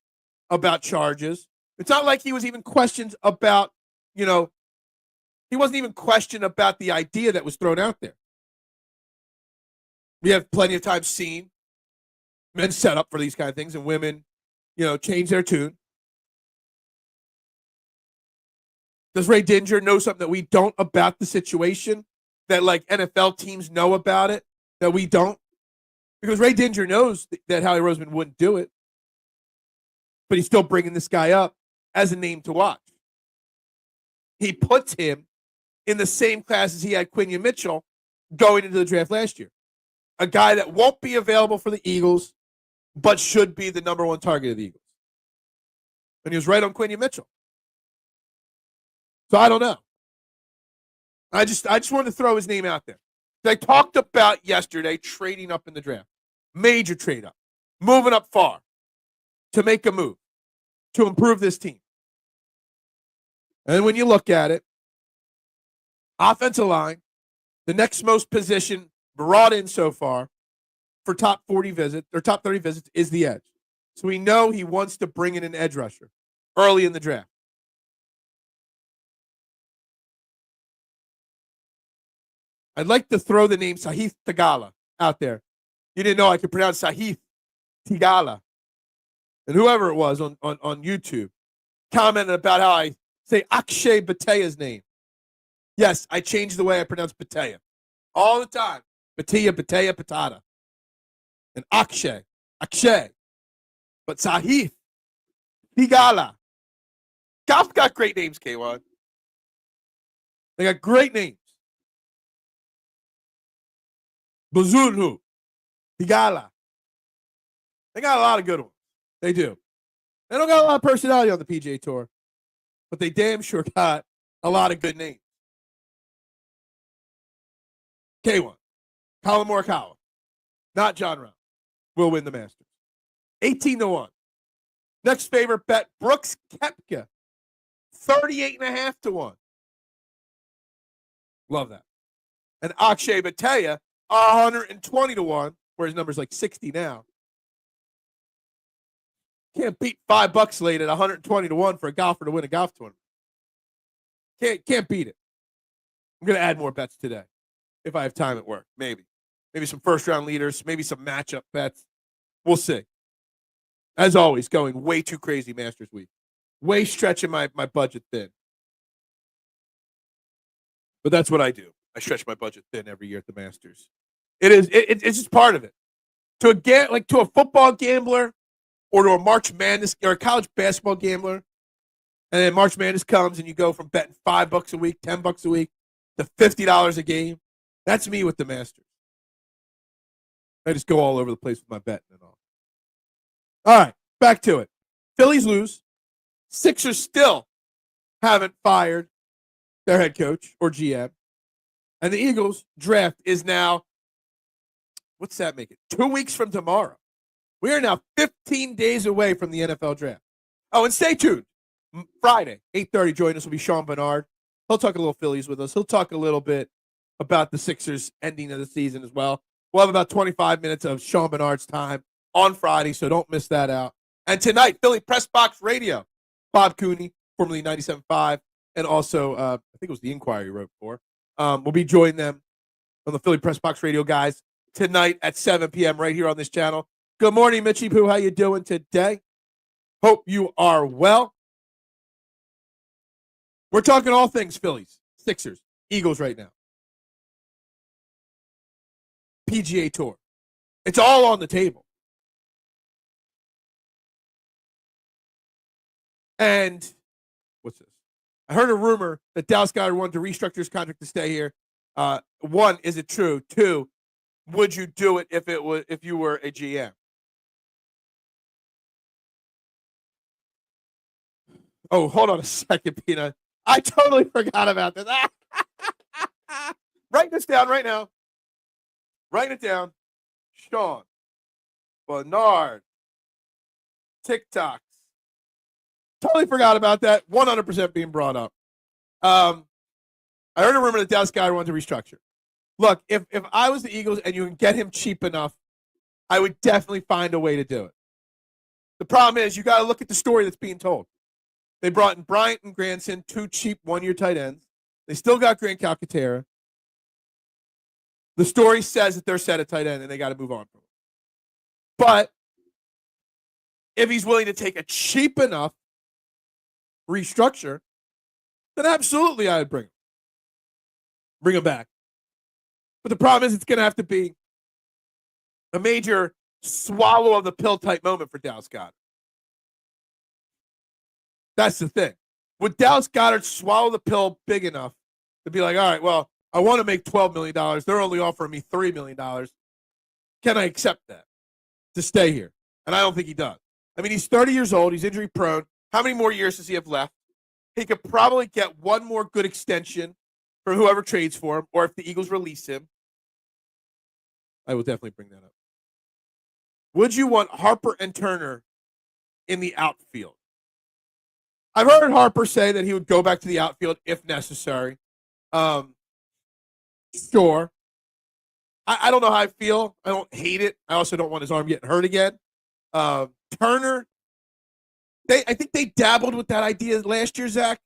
about charges. It's not like he was even questioned about, he wasn't even questioned about the idea that was thrown out there. We have plenty of times seen men set up for these kind of things and women, change their tune. Does Ray Didinger know something that we don't about the situation, that like NFL teams know about it, that we don't? Because Ray Didinger knows that Howie Roseman wouldn't do it, but he's still bringing this guy up as a name to watch. He puts him in the same class as he had Quinyon Mitchell going into the draft last year. A guy that won't be available for the Eagles, but should be the number one target of the Eagles. And he was right on Quinyon Mitchell. So I don't know. I just wanted to throw his name out there. I talked about yesterday trading up in the draft. Major trade up. Moving up far to make a move to improve this team. And when you look at it, offensive line, the next most position brought in so far for top 40 visits or top 30 visits is the edge. So we know he wants to bring in an edge rusher early in the draft. I'd like to throw the name Sahith Theegala out there. You didn't know I could pronounce Sahith Theegala. And whoever it was on YouTube commented about how I say Akshay Bhatia's name. Yes, I changed the way I pronounce Bhatia. All the time. Bhatia, Patata. And Akshay. But Sahith Theegala. Golf's got great names, K1. They got great names. Bazunhu. Theegala. They got a lot of good ones. They do. They don't got a lot of personality on the PGA Tour, but they damn sure got a lot of good names. K1. Colin Morikawa. Not John Rahm. Will win the Masters. 18-1. Next favorite bet, Brooks Koepka. 38.5-1. Love that. And Akshay Bhatia, 120-1, where his number's like 60 now. Can't beat $5 late at 120-1 for a golfer to win a golf tournament. Can't beat it. I'm going to add more bets today if I have time at work. Maybe some first-round leaders, maybe some matchup bets. We'll see. As always, going way too crazy Masters week. Way stretching my budget thin. But that's what I do. I stretch my budget thin every year at the Masters. It's just part of it. To a football gambler or to a March Madness or a college basketball gambler, and then March Madness comes and you go from betting $5 a week, $10 a week to $50 a game. That's me with the Masters. I just go all over the place with my betting and all. All right, back to it. Phillies lose. Sixers still haven't fired their head coach or GM. And the Eagles draft is now, what's that make it? 2 weeks from tomorrow. We are now 15 days away from the NFL draft. Oh, and stay tuned. Friday, 8:30, join us will be Sean Bernard. He'll talk a little Phillies with us. He'll talk a little bit about the Sixers ending of the season as well. We'll have about 25 minutes of Sean Bernard's time on Friday, so don't miss that out. And tonight, Philly Press Box Radio, Bob Cooney, formerly 97.5, and also, I think it was the Inquiry wrote for. We'll be joining them on the Philly Press Box Radio guys tonight at 7 p.m. right here on this channel. Good morning, Mitchie Poo. How you doing today? Hope you are well. We're talking all things Phillies, Sixers, Eagles right now. PGA Tour. It's all on the table. And what's this? I heard a rumor that Dallas Goedert wanted to restructure his contract to stay here. One, is it true? Two, would you do it if you were a GM? Oh, hold on a second, Peanut. I totally forgot about this. Write this down right now. Write it down. Sean Bernard. TikToks. Totally forgot about that. 100% being brought up. I heard a rumor that Dallas Goedert wanted to restructure. Look, if I was the Eagles and you can get him cheap enough, I would definitely find a way to do it. The problem is you got to look at the story that's being told. They brought in Bryant and Granson, 2 cheap one-year tight ends. They still got Grant Calcaterra. The story says that they're set at tight end and they got to move on from him. But if he's willing to take a cheap enough restructure, then absolutely I would bring him back. But the problem is it's going to have to be a major swallow of the pill type moment for Dallas Goedert. That's the thing. Would Dallas Goedert swallow the pill big enough to be like, all right, well, I want to make $12 million. They're only offering me $3 million. Can I accept that to stay here? And I don't think he does. I mean, he's 30 years old. He's injury prone. How many more years does he have left? He could probably get one more good extension for whoever trades for him, or if the Eagles release him. I will definitely bring that up. Would you want Harper and Turner in the outfield? I've heard Harper say that he would go back to the outfield if necessary. Sure. I don't know how I feel. I don't hate it. I also don't want his arm getting hurt again. Turner, I think they dabbled with that idea last year, Zach.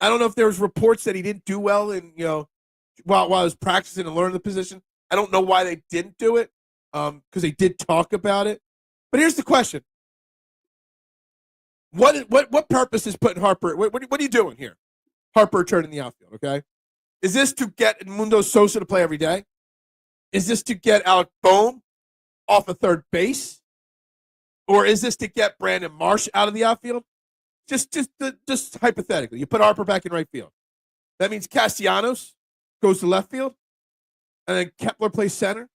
I don't know if there was reports that he didn't do well in, while I was practicing and learning the position. I don't know why they didn't do it, because they did talk about it. But here's the question: what purpose is putting Harper? What are you doing here? Harper turning the outfield. Okay, is this to get Edmundo Sosa to play every day? Is this to get Alec Boehm off of third base? Or is this to get Brandon Marsh out of the outfield? Just hypothetically, you put Harper back in right field. That means Castellanos goes to left field, and then Kepler plays center.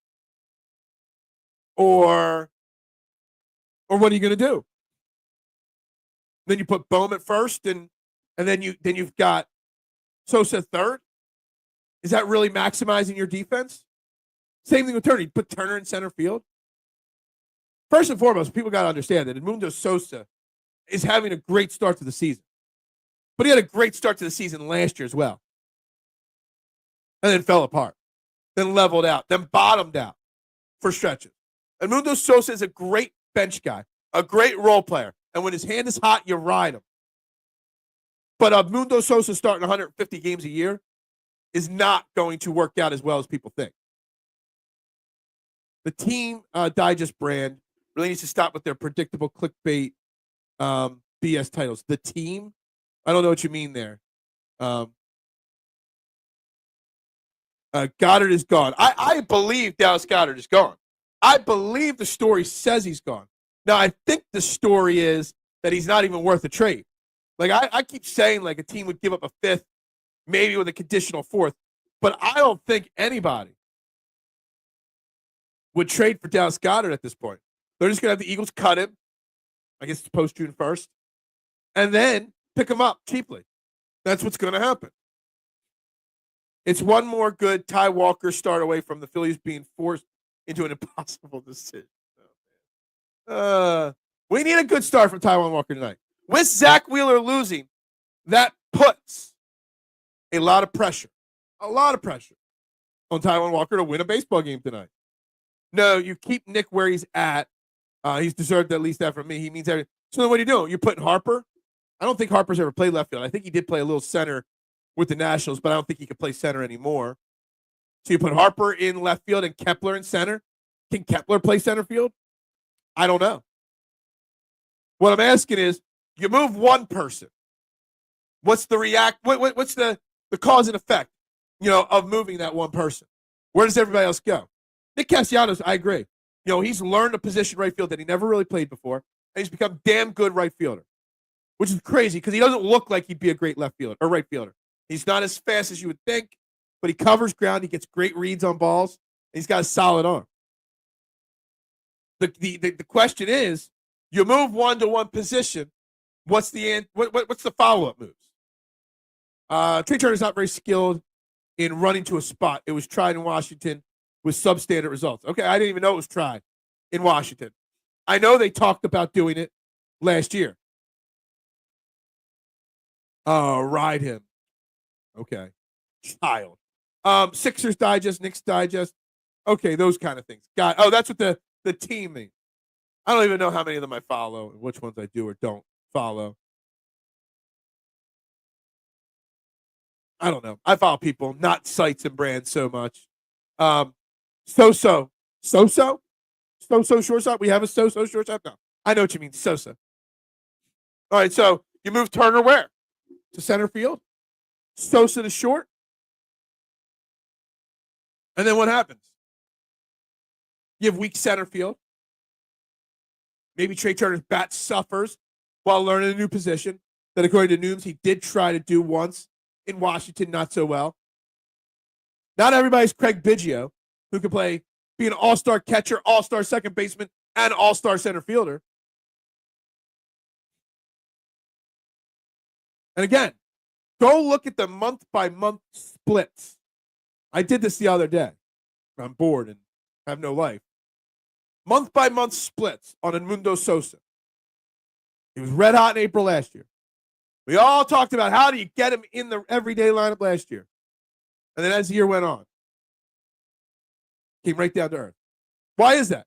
Or what are you going to do? Then you put Boehm at first, and then you've got Sosa third. Is that really maximizing your defense? Same thing with Turner. You put Turner in center field. First and foremost, people got to understand that Edmundo Sosa is having a great start to the season. But he had a great start to the season last year as well. And then fell apart. Then leveled out. Then bottomed out for stretches. Edmundo Sosa is a great bench guy, a great role player. And when his hand is hot, you ride him. But Edmundo Sosa starting 150 games a year is not going to work out as well as people think. The Team Digest brand really needs to stop with their predictable clickbait BS titles. The Team? I don't know what you mean there. Goddard is gone. I believe Dallas Goddard is gone. I believe the story says he's gone. Now, I think the story is that he's not even worth a trade. Like, I keep saying, like, a team would give up a fifth, maybe with a conditional fourth, but I don't think anybody would trade for Dallas Goddard at this point. They're just going to have the Eagles cut him. I guess it's post-June 1st. And then pick him up cheaply. That's what's going to happen. It's one more good Ty Walker start away from the Phillies being forced into an impossible decision. We need a good start from Taijuan Walker tonight. With Zack Wheeler losing, that puts a lot of pressure on Taijuan Walker to win a baseball game tonight. No, you keep Nick where he's at. He's deserved at least that from me. He means everything. So then what are you doing? You're putting Harper? I don't think Harper's ever played left field. I think he did play a little center with the Nationals, but I don't think he can play center anymore. So you put Harper in left field and Kepler in center. Can Kepler play center field? I don't know. What I'm asking is, you move one person. What's the what's the cause and effect, of moving that one person? Where does everybody else go? Nick Castellanos, I agree. He's learned a position right field that he never really played before, and he's become damn good right fielder, which is crazy because he doesn't look like he'd be a great left fielder or right fielder. He's not as fast as you would think, but he covers ground. He gets great reads on balls, and he's got a solid arm. The question is, you move one to one position. What's the follow-up moves? Trey Turner's not very skilled in running to a spot. It was tried in Washington with substandard results. Okay, I didn't even know it was tried in Washington. I know they talked about doing it last year. Ride him. Okay. Child. Sixers Digest, Knicks Digest. Okay, those kind of things. That's what the team means. I don't even know how many of them I follow and which ones I do or don't follow. I don't know. I follow people, not sites and brands so much. Soso shortstop. We have a Soso shortstop now. I know what you mean, Sosa. All right, so you move Turner where? To center field. Sosa to short. And then what happens? You have weak center field. Maybe Trey Turner's bat suffers while learning a new position that, according to Nooms, he did try to do once in Washington, not so well. Not everybody's Craig Biggio, who can be an all-star catcher, all-star second baseman, and all-star center fielder. And again, go look at the month-by-month splits. I did this the other day. I'm bored and have no life. Month-by-month splits on Edmundo Sosa. He was red hot in April last year. We all talked about how do you get him in the everyday lineup last year. And then as the year went on, came right down to earth. Why is that?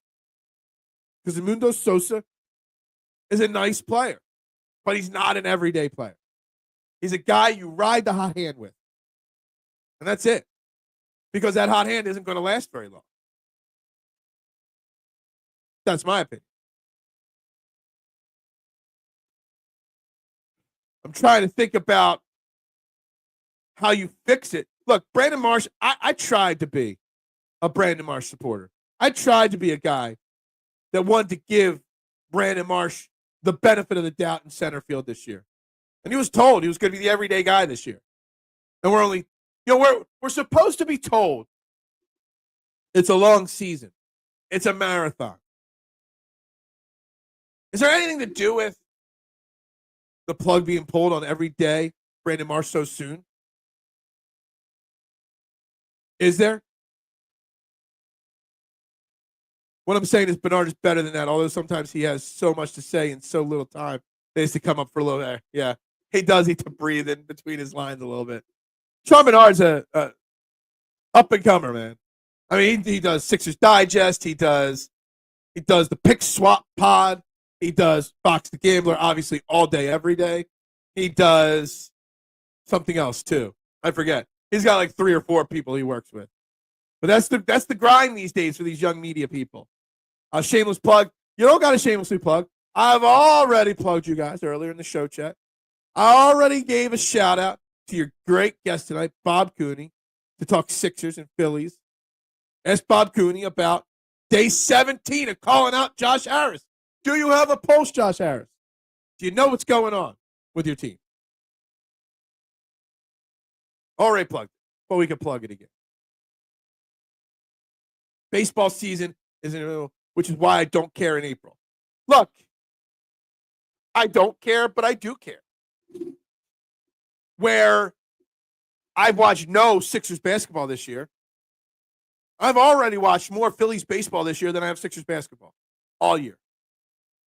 Because Edmundo Sosa is a nice player, but he's not an everyday player. He's a guy you ride the hot hand with. And that's it. because that hot hand isn't going to last very long. That's my opinion. I'm trying to think about how you fix it. Look, Brandon Marsh, I tried to be a Brandon Marsh supporter. I tried to be a guy that wanted to give Brandon Marsh the benefit of the doubt in center field this year. And he was told he was going to be the everyday guy this year. And we're only, we're supposed to be told it's a long season. It's a marathon. Is there anything to do with the plug being pulled on every day, Brandon Marsh, so soon? Is there? What I'm saying is Bernard is better than that, although sometimes he has so much to say in so little time. They has to come up for a little bit. Yeah, he does need to breathe in between his lines a little bit. Sean Bernard's a up-and-comer, man. I mean, he does Sixers Digest. He does the Pick Swap Pod. He does Fox the Gambler, obviously, all day, every day. He does something else, too. I forget. He's got like 3 or 4 people he works with. But that's the grind these days for these young media people. Shameless plug. You don't got to shamelessly plug. I've already plugged you guys earlier in the show chat. I already gave a shout-out to your great guest tonight, Bob Cooney, to talk Sixers and Phillies. Ask Bob Cooney about day 17 of calling out Josh Harris. Do you have a pulse, Josh Harris? Do you know what's going on with your team? Already plugged it, but we can plug it again. Baseball season is in the middle, which is why I don't care in April. Look, I don't care, but I do care. Where I've watched no Sixers basketball this year. I've already watched more Phillies baseball this year than I have Sixers basketball all year.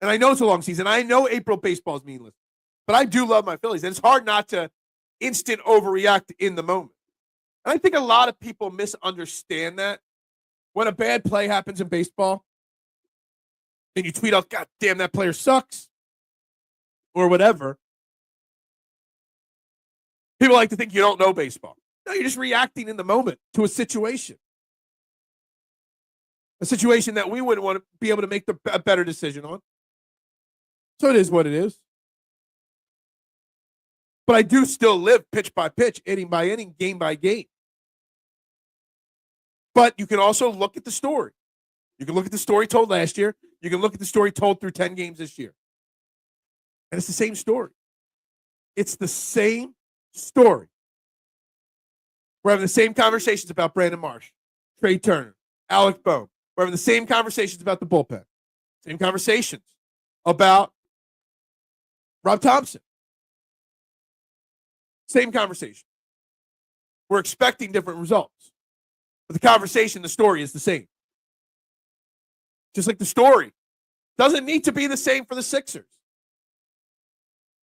And I know it's a long season. I know April baseball is meaningless. But I do love my Phillies. And it's hard not to instant overreact in the moment. And I think a lot of people misunderstand that. When a bad play happens in baseball, and you tweet out, God damn, that player sucks, or whatever, people like to think you don't know baseball. No, you're just reacting in the moment to a situation. A situation that we wouldn't want to be able to make a better decision on. So it is what it is. But I do still live pitch by pitch, inning by inning, game by game. But you can also look at the story. You can look at the story told last year. You can look at the story told through 10 games this year. And it's the same story. It's the same story. We're having the same conversations about Brandon Marsh, Trey Turner, Alec Bohm. We're having the same conversations about the bullpen. Same conversations about Rob Thompson. Same conversation. We're expecting different results. But the conversation, the story is the same. Just like the story doesn't need to be the same for the Sixers.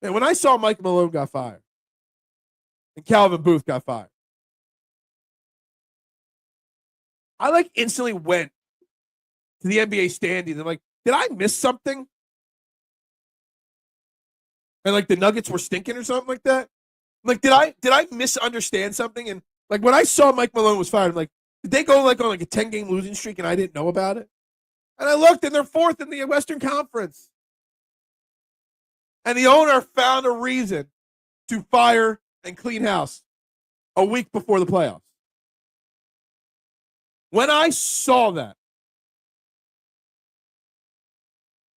And when I saw Mike Malone got fired and Calvin Booth got fired, I instantly went to the NBA standings and did I miss something? And the Nuggets were stinking or something like that? Did I misunderstand something? And when I saw Mike Malone was fired, I'm like, did they go on a 10-game losing streak and I didn't know about it? And I looked and they're 4th in the Western Conference. And the owner found a reason to fire and clean house a week before the playoffs. When I saw that,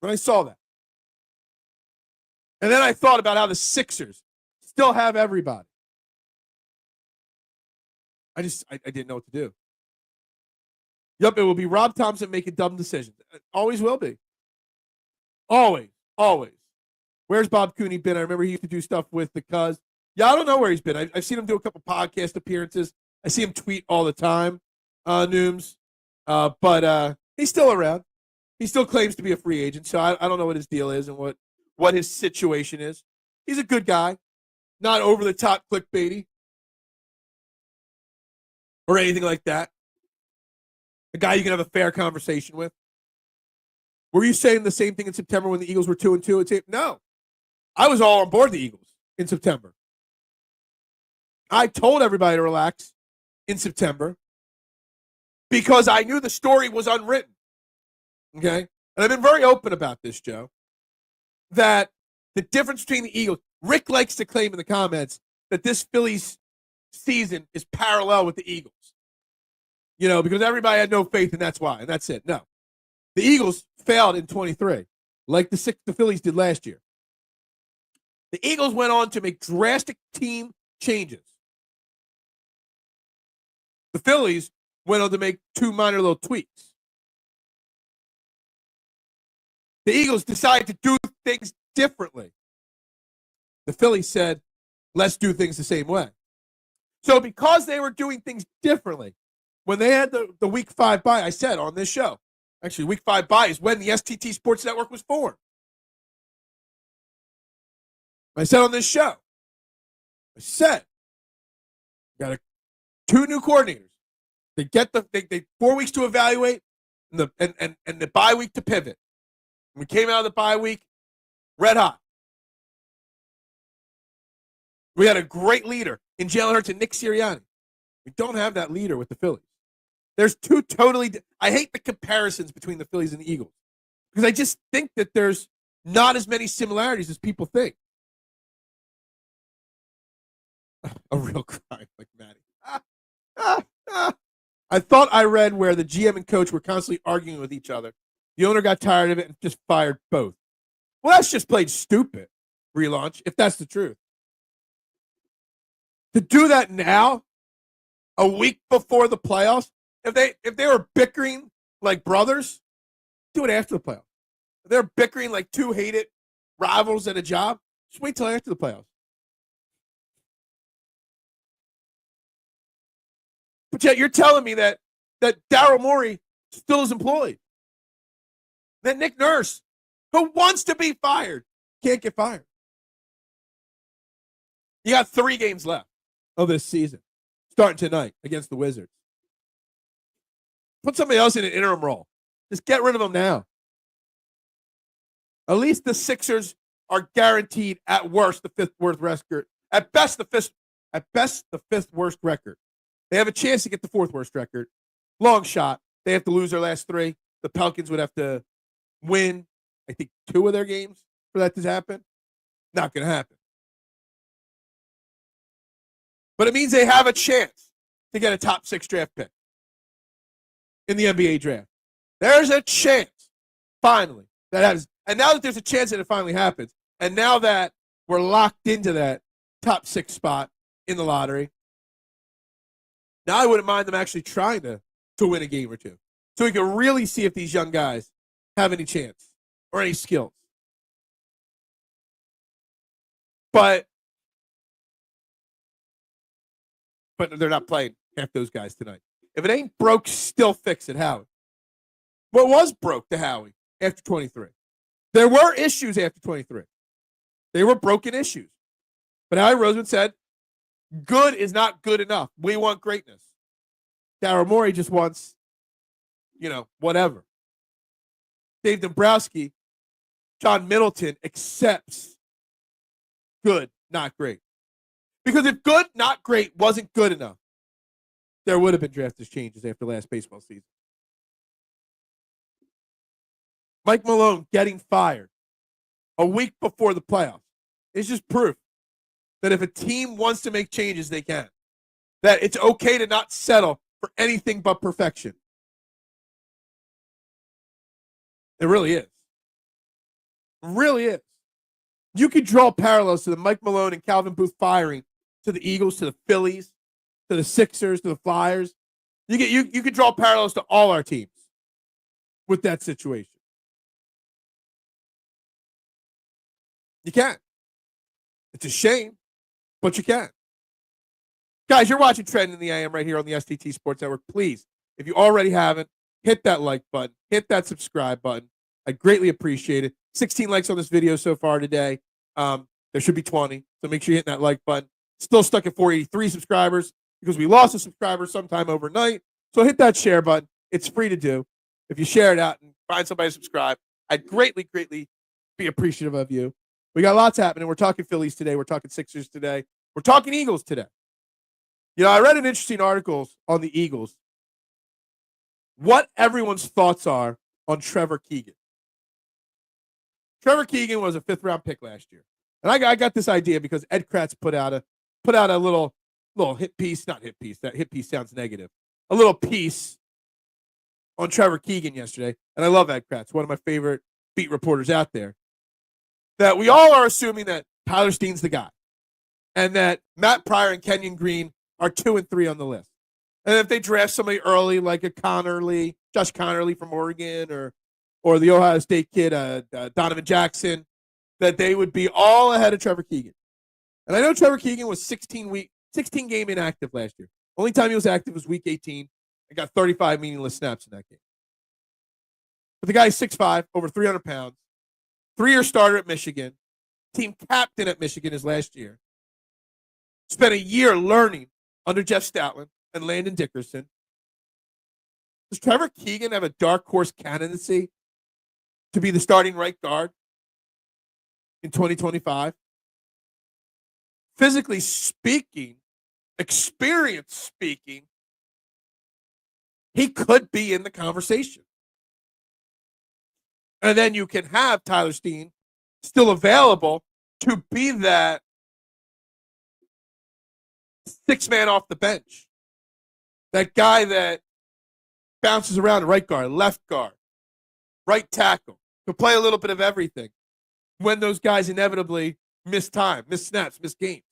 and then I thought about how the Sixers still have everybody. I didn't know what to do. Yep, it will be Rob Thompson making dumb decisions. It always will be. Always. Where's Bob Cooney been? I remember he used to do stuff with the Cuz. Yeah, I don't know where he's been. I've seen him do a couple podcast appearances. I see him tweet all the time, Nooms. But he's still around. He still claims to be a free agent, so I don't know what his deal is and what his situation is. He's a good guy, not over-the-top clickbaity or anything like that. A guy you can have a fair conversation with. Were you saying the same thing in September when the Eagles were 2-2? No. I was all on board the Eagles in September. I told everybody to relax in September. because I knew the story was unwritten. Okay? And I've been very open about this, Joe, that the difference between the Eagles, Rick likes to claim in the comments that this Phillies season is parallel with the Eagles. Because everybody had no faith, and that's why, and that's it. No. The Eagles failed in 23, like the Phillies did last year. The Eagles went on to make drastic team changes. The Phillies went on to make 2 minor little tweaks. The Eagles decided to do things differently. The Phillies said, let's do things the same way. So because they were doing things differently, when they had the Week 5 bye, I said on this show, actually Week 5 bye is when the STT Sports Network was formed. I said on this show, got 2 new coordinators. They get they 4 weeks to evaluate and the bye week to pivot. We came out of the bye week red hot. We had a great leader in Jalen Hurts and Nick Sirianni. We don't have that leader with the Phillies. There's 2 totally I hate the comparisons between the Phillies and the Eagles because I just think that there's not as many similarities as people think. A real crime like Maddie. I thought I read where the GM and coach were constantly arguing with each other. The owner got tired of it and just fired both. Well, that's just plain stupid, relaunch, if that's the truth. To do that now, a week before the playoffs, if they were bickering like brothers, do it after the playoffs. If they're bickering like 2 hated rivals at a job, just wait till after the playoffs. But yet you're telling me that Daryl Morey still is employed. That Nick Nurse, who wants to be fired, can't get fired. You got 3 games left of this season, starting tonight against the Wizards. Put somebody else in an interim role. Just get rid of them now. At least the Sixers are guaranteed at worst the 5th worst record. At best the 5th worst record. They have a chance to get the 4th worst record. Long shot. They have to lose their last 3. The Pelicans would have to win, I think, 2 of their games for that to happen. Not going to happen. But it means they have a chance to get a top 6 draft pick in the NBA draft. There's a chance, finally, that happens. And now that there's a chance that it finally happens, and now that we're locked into that top 6 spot in the lottery, now I wouldn't mind them actually trying to win a game or 2. So we can really see if these young guys have any chance or any skills. But they're not playing half those guys tonight. If it ain't broke, still fix it, Howie. What was broke to Howie after 23? There were issues after 23. They were broken issues. But Howie Roseman said, good is not good enough. We want greatness. Daryl Morey just wants, whatever. Dave Dombrowski, John Middleton accepts good, not great. Because if good, not great wasn't good enough, there would have been draft changes after last baseball season. Mike Malone getting fired a week before the playoffs is just proof that if a team wants to make changes, they can. That it's okay to not settle for anything but perfection. It really is. It really is. You could draw parallels to the Mike Malone and Calvin Booth firing to the Eagles, to the Phillies, to the Sixers, to the Flyers. You could draw parallels to all our teams with that situation. You can. It's a shame, but you can. Guys, you're watching Trend in the AM right here on the STT Sports Network. Please, if you already haven't, hit that like button. Hit that subscribe button. I greatly appreciate it. 16 likes on this video so far today. There should be 20, so make sure you hit that like button. Still stuck at 483 subscribers because we lost a subscriber sometime overnight. So hit that share button. It's free to do. If you share it out and find somebody to subscribe, I'd greatly, greatly be appreciative of you. We got lots happening. We're talking Phillies today. We're talking Sixers today. We're talking Eagles today. I read an interesting article on the Eagles what everyone's thoughts are on Trevor Keegan. Trevor Keegan was a 5th-round pick last year. And I got this idea because Ed Kratz put out a little hit piece, not hit piece. That hit piece sounds negative. A little piece on Trevor Keegan yesterday. And I love Ed Kratz, one of my favorite beat reporters out there. That we all are assuming that Tyler Steen's the guy. And that Matt Pryor and Kenyon Green are 2 and 3 on the list. And if they draft somebody early, like a Josh Connerly from Oregon, or the Ohio State kid, Donovan Jackson, that they would be all ahead of Trevor Keegan. And I know Trevor Keegan was 16-game inactive last year. Only time he was active was week 18 and got 35 meaningless snaps in that game. But the guy is 6'5", over 300 pounds, 3-year starter at Michigan, team captain at Michigan his last year. Spent a year learning under Jeff Stoutland and Landon Dickerson. Does Trevor Keegan have a dark horse candidacy to be the starting right guard in 2025? Physically speaking, experience speaking, he could be in the conversation. And then you can have Tyler Steen still available to be that 6-man off the bench. That guy that bounces around right guard, left guard, right tackle. Could play a little bit of everything when those guys inevitably miss time, miss snaps, miss games.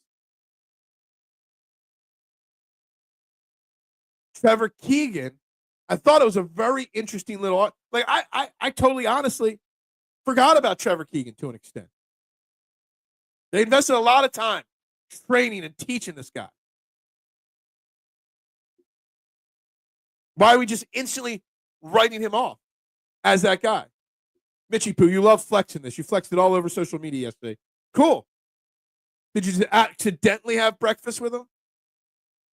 Trevor Keegan, I thought it was a very interesting little, like I totally honestly forgot about Trevor Keegan to an extent. They invested a lot of time training and teaching this guy. Why are we just instantly writing him off as that guy? Mitchie Poo, you love flexing this. You flexed it all over social media yesterday. Cool. Did you accidentally have breakfast with him?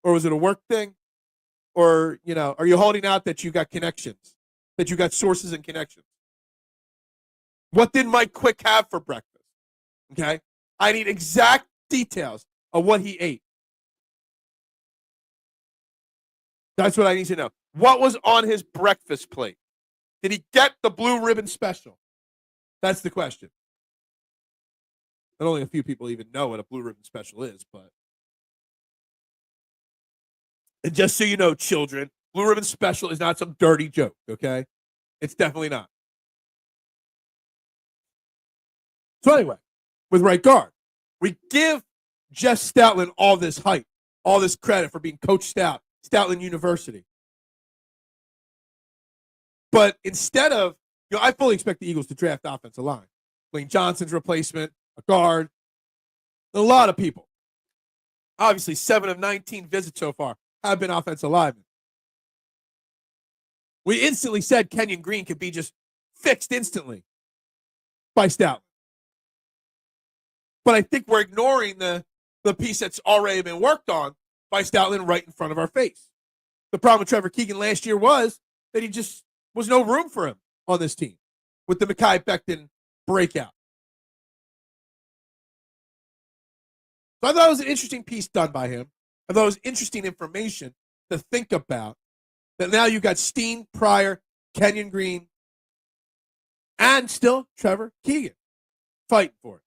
Or was it a work thing? Or, are you holding out that you got connections, that you got sources and connections? What did Mike Quick have for breakfast? Okay? I need exact details of what he ate. That's what I need to know. What was on his breakfast plate? Did he get the blue ribbon special? That's the question. And only a few people even know what a blue ribbon special is, but. And just so you know, children, blue ribbon special is not some dirty joke, okay? It's definitely not. So anyway, with right guard, we give Jeff Stoutland all this hype, all this credit for being Coach Stoutland University. But instead of, I fully expect the Eagles to draft offensive line. Lane Johnson's replacement, a guard, a lot of people. Obviously, 7 of 19 visits so far have been offensive linemen. We instantly said Kenyon Green could be just fixed instantly by Stoutland. But I think we're ignoring the piece that's already been worked on by Stoutland right in front of our face. The problem with Trevor Keegan last year was that he just was no room for him on this team with the Mekhi Becton breakout. So I thought it was an interesting piece done by him. I thought it was interesting information to think about. That now you got Steen, Pryor, Kenyon Green, and still Trevor Keegan fighting for it.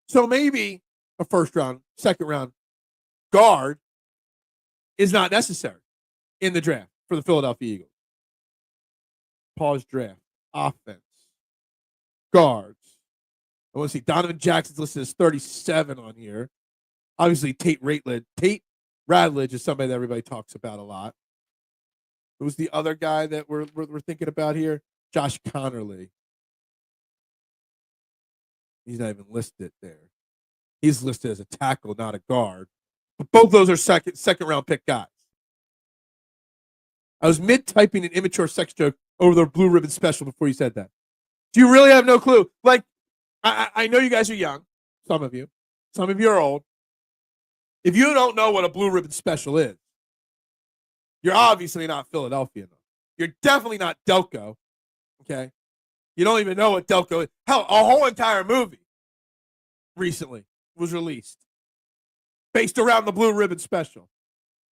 So maybe a first round, second round guard is not necessary in the draft for the Philadelphia Eagles. Pause draft. Offense. Guards. I want to see Donovan Jackson's listed as 37 on here. Obviously, Tate Radledge is somebody that everybody talks about a lot. Who's the other guy that we're thinking about here? Josh Connerly. He's not even listed there. He's listed as a tackle, not a guard. But both those are second round pick guys. I was mid-typing an immature sex joke over the blue ribbon special before you said that. Do you really have no clue? Like, I know you guys are young, some of you. Some of you are old. If you don't know what a blue ribbon special is, you're obviously not Philadelphia enough. You're definitely not Delco, okay? You don't even know what Delco is. Hell, a whole entire movie recently was released based around the blue ribbon special,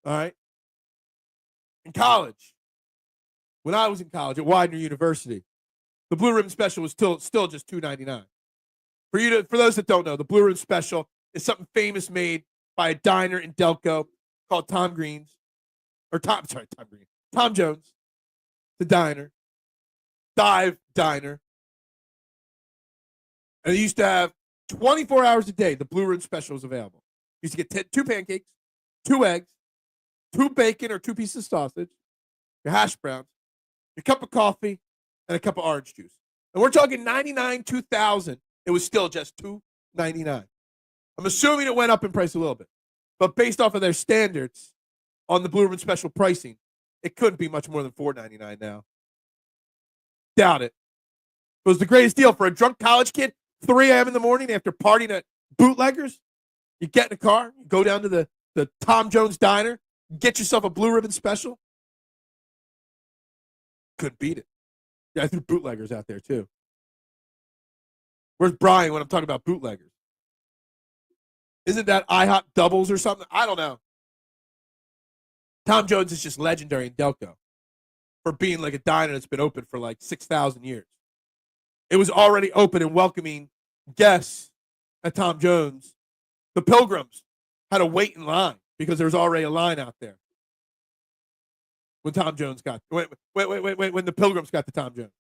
all right? In college, when I was in college at Widener University, the Blue Ribbon Special was still just $2.99. For those that don't know, the Blue Ribbon Special is something famous made by a diner in Delco called Tom Jones, the diner, dive diner. And they used to have 24 hours a day, the Blue Ribbon Special was available. You used to get 2 pancakes, 2 eggs, 2 bacon or 2 pieces of sausage, your hash browns, your cup of coffee, and a cup of orange juice. And we're talking 99, 2000. It was still just $2.99. I'm assuming it went up in price a little bit. But based off of their standards on the Blue Ribbon Special pricing, it couldn't be much more than $4.99 now. Doubt it. It was the greatest deal for a drunk college kid, 3 a.m. in the morning after partying at Bootleggers. You get in a car, you go down to the Tom Jones Diner, get yourself a Blue Ribbon Special. Couldn't beat it. Yeah, I threw Bootleggers out there too. Where's Brian when I'm talking about Bootleggers? Isn't that IHOP doubles or something? I don't know. Tom Jones is just legendary in Delco for being like a diner that's been open for like 6,000 years. It was already open and welcoming guests at Tom Jones. The Pilgrims had to wait in line because there was already a line out there when Tom Jones got when the Pilgrims got to Tom Jones.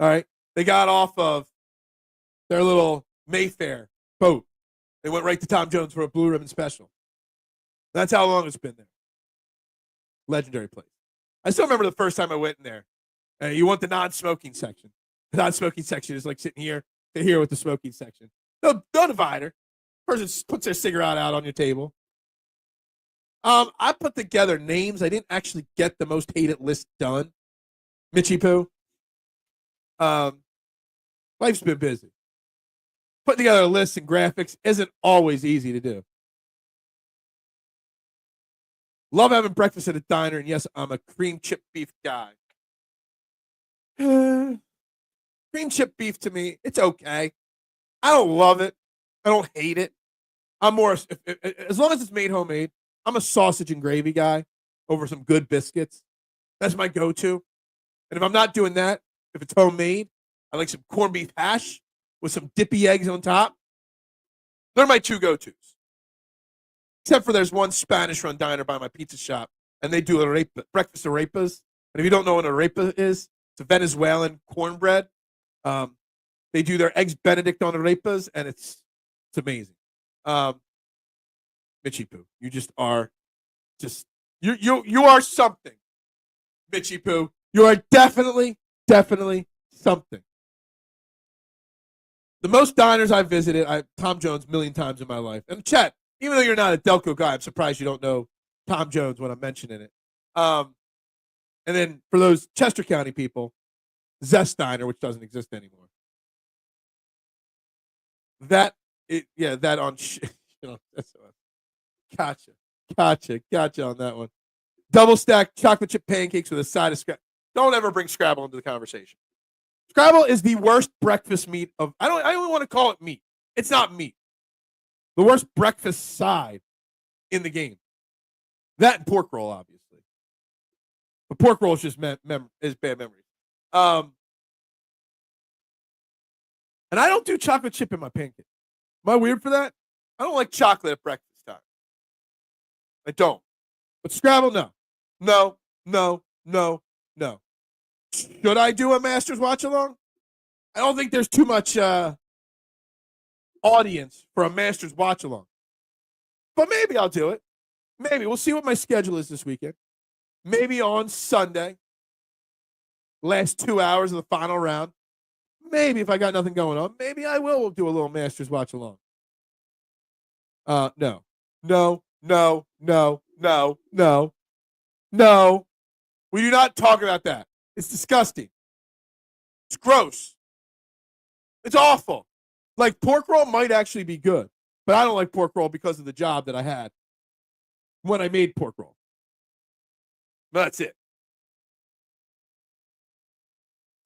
All right, they got off of their little Mayfair boat. They went right to Tom Jones for a Blue Ribbon Special. That's how long it's been there. Legendary place. I still remember the first time I went in there. You want the non-smoking section. The non-smoking section is like sitting here to here with the smoking section. No divider. Person puts their cigarette out on your table. I put together names. I didn't actually get the most hated list done. Mitchie Poo. Life's been busy. Putting together a list and graphics isn't always easy to do. Love having breakfast at a diner, and yes, I'm a cream chip beef guy. Cream chip beef to me, it's okay. I don't love it. I don't hate it. I'm more, as long as it's made homemade, I'm a sausage and gravy guy over some good biscuits. That's my go-to. And if I'm not doing that, if it's homemade, I like some corned beef hash with some dippy eggs on top. They're my 2 go-tos. Except for there's one Spanish-run diner by my pizza shop, and they do breakfast arepas. And if you don't know what an arepa is, it's a Venezuelan cornbread. They do their eggs Benedict on arepas, and it's amazing. Mitchie Poo, you just are you are something. Mitchie Poo, you are definitely something. The most diners I've visited, Tom Jones, 1,000,000 times in my life. And Chet, even though you're not a Delco guy, I'm surprised you don't know Tom Jones when I'm mentioning it. And then for those Chester County people, Zest Diner, which doesn't exist anymore. That on gotcha on that one. Double stacked chocolate chip pancakes with a side of Scrabble. Don't ever bring Scrabble into the conversation. Scrabble is the worst breakfast meat of. I don't want to call it meat. It's not meat. The worst breakfast side in the game. That and pork roll, obviously. But pork roll is just is bad memories. And I don't do chocolate chip in my pancake. Am I weird for that? I don't like chocolate at breakfast time. I don't. But Scrabble, no. No. Should I do a Masters watch along? I don't think there's too much audience for a Masters watch along. But maybe I'll do it. Maybe. We'll see what my schedule is this weekend. Maybe on Sunday, last 2 hours of the final round. Maybe if I got nothing going on, maybe I will do a little Masters watch along. No. We do not talk about that. It's disgusting. It's gross. It's awful. Like, pork roll might actually be good, but I don't like pork roll because of the job that I had when I made pork roll. But that's it.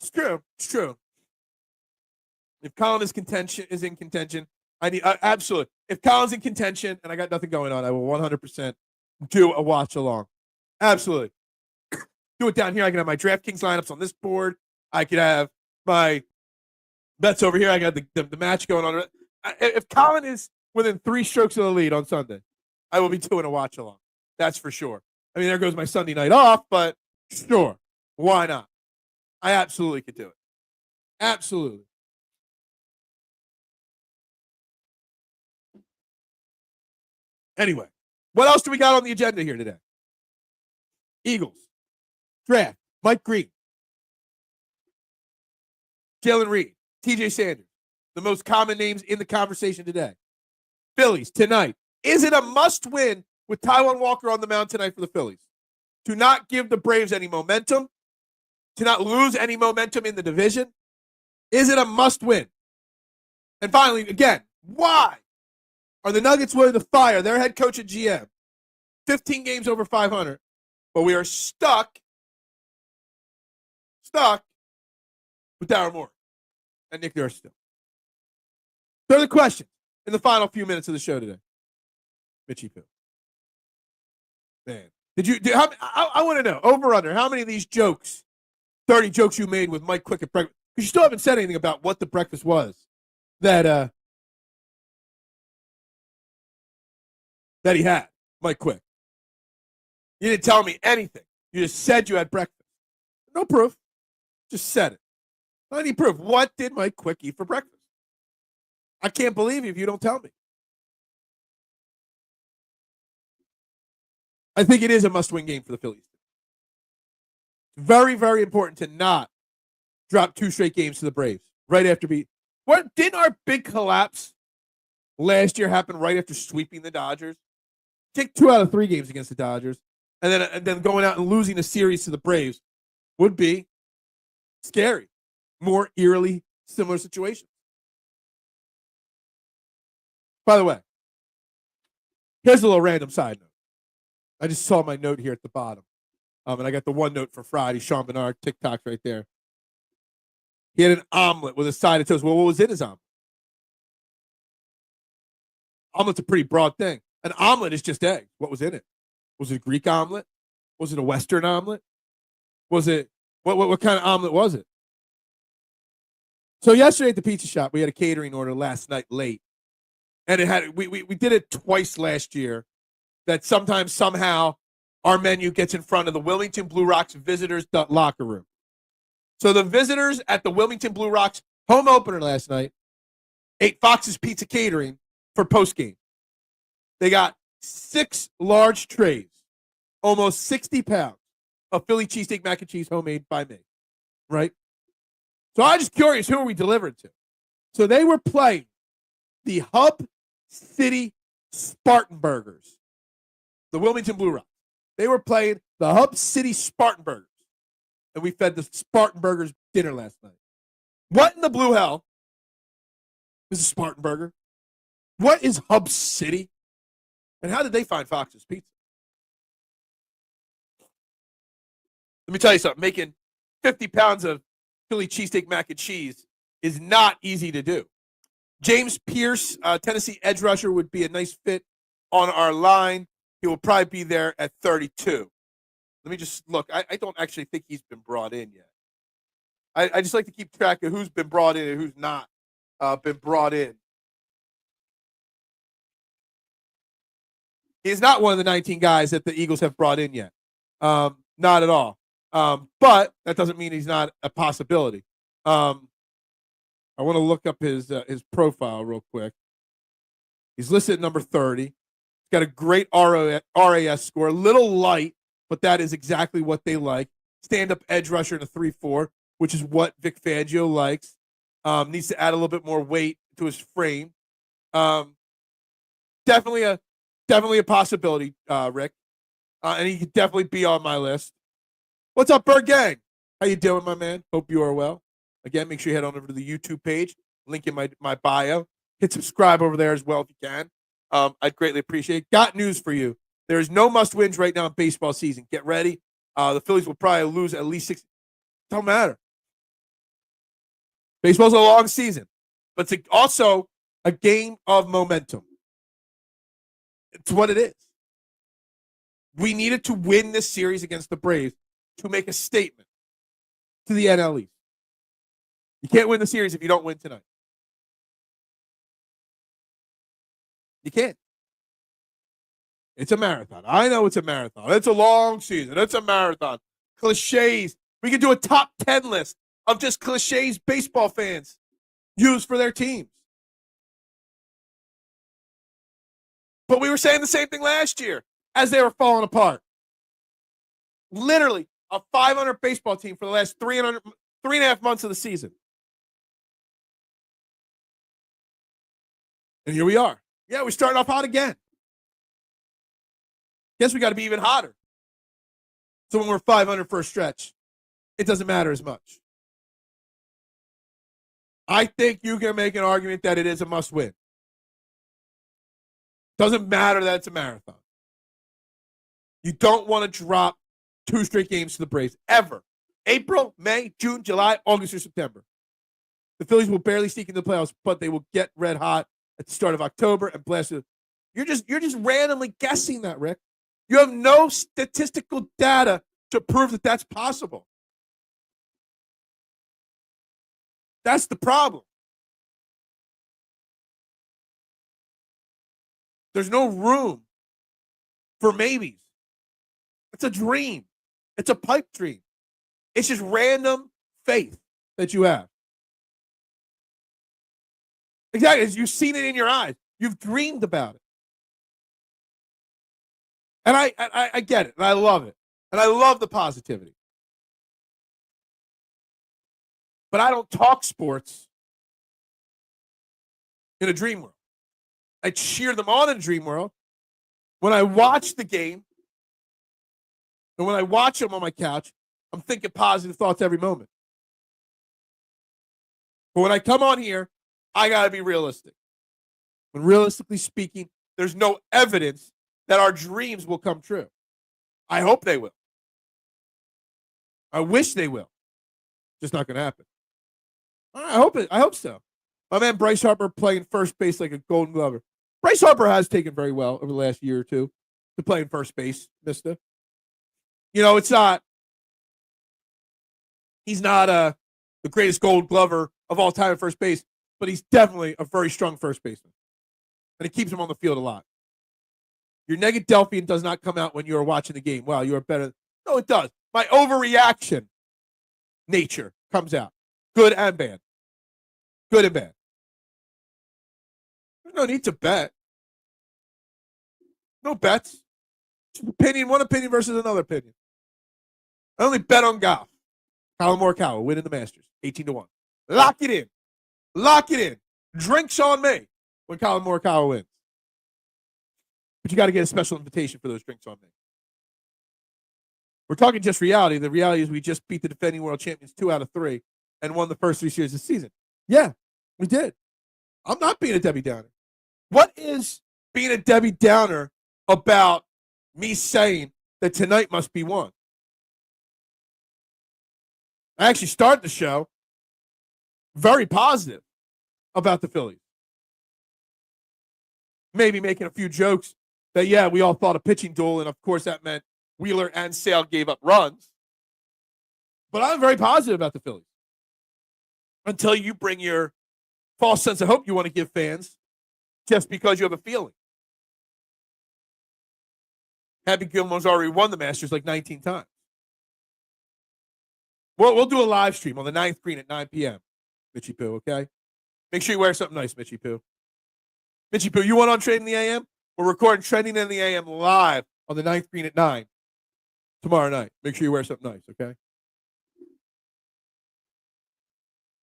It's true. If Colin is in contention, I need absolutely. If Colin's in contention and I got nothing going on, I will 100% do a watch along. Absolutely. do it down here. I can have my DraftKings lineups on this board. I could have my bets over here. I got the match going on. If Colin is within 3 strokes of the lead on Sunday, I will be doing a watch along. That's for sure. I mean, there goes my Sunday night off, but sure. Why not? I absolutely could do it. Absolutely. Anyway, what else do we got on the agenda here today? Eagles. Draft. Mike Green. Jalen Reed. TJ Sanders. The most common names in the conversation today. Phillies tonight. Is it a must-win with Taijuan Walker on the mound tonight for the Phillies? To not give the Braves any momentum? To not lose any momentum in the division? Is it a must-win? And finally, again, why are the Nuggets willing to fire their head coach and GM? 15 games over 500, but we are stuck with Darryl Moore and Nick Nurse still. They're the questions in the final few minutes of the show today. Mitchie Poo. Man, I want to know, over under, how many of these jokes, 30 jokes you made with Mike Quick at breakfast? Because you still haven't said anything about what the breakfast was that he had, Mike Quick. You didn't tell me anything. You just said you had breakfast. No proof. Just said it. Not any proof. What did Mike Quick eat for breakfast? I can't believe you if you don't tell me. I think it is a must-win game for the Phillies. Very, very important to not drop 2 straight games to the Braves right after What didn't our big collapse last year happen right after sweeping the Dodgers? Take 2 out of 3 games against the Dodgers, and then going out and losing a series to the Braves would be scary. More eerily similar situations. By the way, here's a little random side note. I just saw my note here at the bottom. And I got the one note for Friday, Sean Bernard, TikTok right there. He had an omelet with a side of toast. Well, what was in his omelet? Omelet's a pretty broad thing. An omelet is just eggs. What was in it? Was it a Greek omelet? Was it a Western omelet? Was it, what kind of omelet was it? So yesterday at the pizza shop, we had a catering order last night late. And we did it twice last year, that sometimes, somehow, our menu gets in front of the Wilmington Blue Rocks visitors' locker room. So the visitors at the Wilmington Blue Rocks home opener last night ate Fox's Pizza Catering for postgame. They got 6 large trays, almost 60 pounds of Philly cheesesteak mac and cheese homemade by me, right? So I'm just curious, who are we delivering to? So they were playing the Hub City Spartanburgers, the Wilmington Blue Rocks. They were playing the Hub City Spartanburgers, and we fed the Spartanburgers dinner last night. What in the blue hell is a Spartanburger? What is Hub City? And how did they find Fox's Pizza? Let me tell you something. Making 50 pounds of Philly cheesesteak mac and cheese is not easy to do. James Pierce, Tennessee edge rusher, would be a nice fit on our line. He will probably be there at 32. Let me just look. I don't actually think he's been brought in yet. I just like to keep track of who's been brought in and who's not been brought in. He's not one of the 19 guys that the Eagles have brought in yet. Not at all. But that doesn't mean he's not a possibility. I want to look up his profile real quick. He's listed at number 30. He's got a great RAS score, a little light, but that is exactly what they like. Stand-up edge rusher in a 3-4, which is what Vic Fangio likes. Needs to add a little bit more weight to his frame. Definitely a possibility, Rick. And he could definitely be on my list. What's up, Bird Gang? How you doing, my man? Hope you are well. Again, make sure you head on over to the YouTube page. Link in my bio. Hit subscribe over there as well if you can. I'd greatly appreciate it. Got news for you. There is no must-wins right now in baseball season. Get ready. The Phillies will probably lose at least 6. Don't matter. Baseball's a long season, but it's also a game of momentum. It's what it is. We needed to win this series against the Braves to make a statement to the NL East. You can't win the series if you don't win tonight. You can't. It's a marathon. I know it's a marathon. It's a long season. It's a marathon. Cliches. We could do a top 10 list of just cliches baseball fans use for their teams. But we were saying the same thing last year as they were falling apart. Literally a 500 baseball team for the last 3.5 months of the season. And here we are. Yeah, we're starting off hot again. Guess we got to be even hotter. So when we're 500 for a stretch, it doesn't matter as much. I think you can make an argument that it is a must-win. Doesn't matter that it's a marathon. You don't want to drop 2 straight games to the Braves, ever. April, May, June, July, August, or September. The Phillies will barely sneak into the playoffs, but they will get red hot at the start of October and blast it. You're just randomly guessing that, Rick. You have no statistical data to prove that that's possible. That's the problem. There's no room for maybes. It's a dream. It's a pipe dream. It's just random faith that you have. Exactly. You've seen it in your eyes. You've dreamed about it. And I get it, and I love it. And I love the positivity. But I don't talk sports in a dream world. I cheer them on in a dream world. When I watch the game, and when I watch them on my couch, I'm thinking positive thoughts every moment. But when I come on here, I got to be realistic. When realistically speaking, there's no evidence that our dreams will come true. I hope they will. I wish they will. Just not going to happen. I hope so. My man Bryce Harper playing first base like a Golden Glover. Bryce Harper has taken very well over the last year or two to playing first base, mister. You know, he's not the greatest Gold Glover of all time at first base, but he's definitely a very strong first baseman. And it keeps him on the field a lot. Your Negadelphian does not come out when you are watching the game. Wow, you are better. No, it does. My overreaction nature comes out. Good and bad. Good and bad. There's no need to bet. No bets. Just opinion, one opinion versus another opinion. I only bet on golf. Colin Morikawa winning the Masters, 18-1. Lock it in. Lock it in. Drinks on me when Colin Morikawa wins. But you got to get a special invitation for those drinks on me. We're talking just reality. The reality is we just beat the defending world champions 2 out of 3 and won the first 3 series this season. Yeah, we did. I'm not being a Debbie Downer. What is being a Debbie Downer about me saying that tonight must be won? I actually started the show very positive about the Phillies. Maybe making a few jokes that, yeah, we all thought a pitching duel, and of course that meant Wheeler and Sale gave up runs. But I'm very positive about the Phillies. Until you bring your false sense of hope you want to give fans just because you have a feeling. Happy Gilmore's already won the Masters like 19 times. We'll do a live stream on the 9th green at 9 p.m., Mitchie Poo, okay? Make sure you wear something nice, Mitchie Poo. Mitchie Poo, you want on Trending the AM? We're recording Trending in the AM live on the 9th green at 9 tomorrow night. Make sure you wear something nice, okay?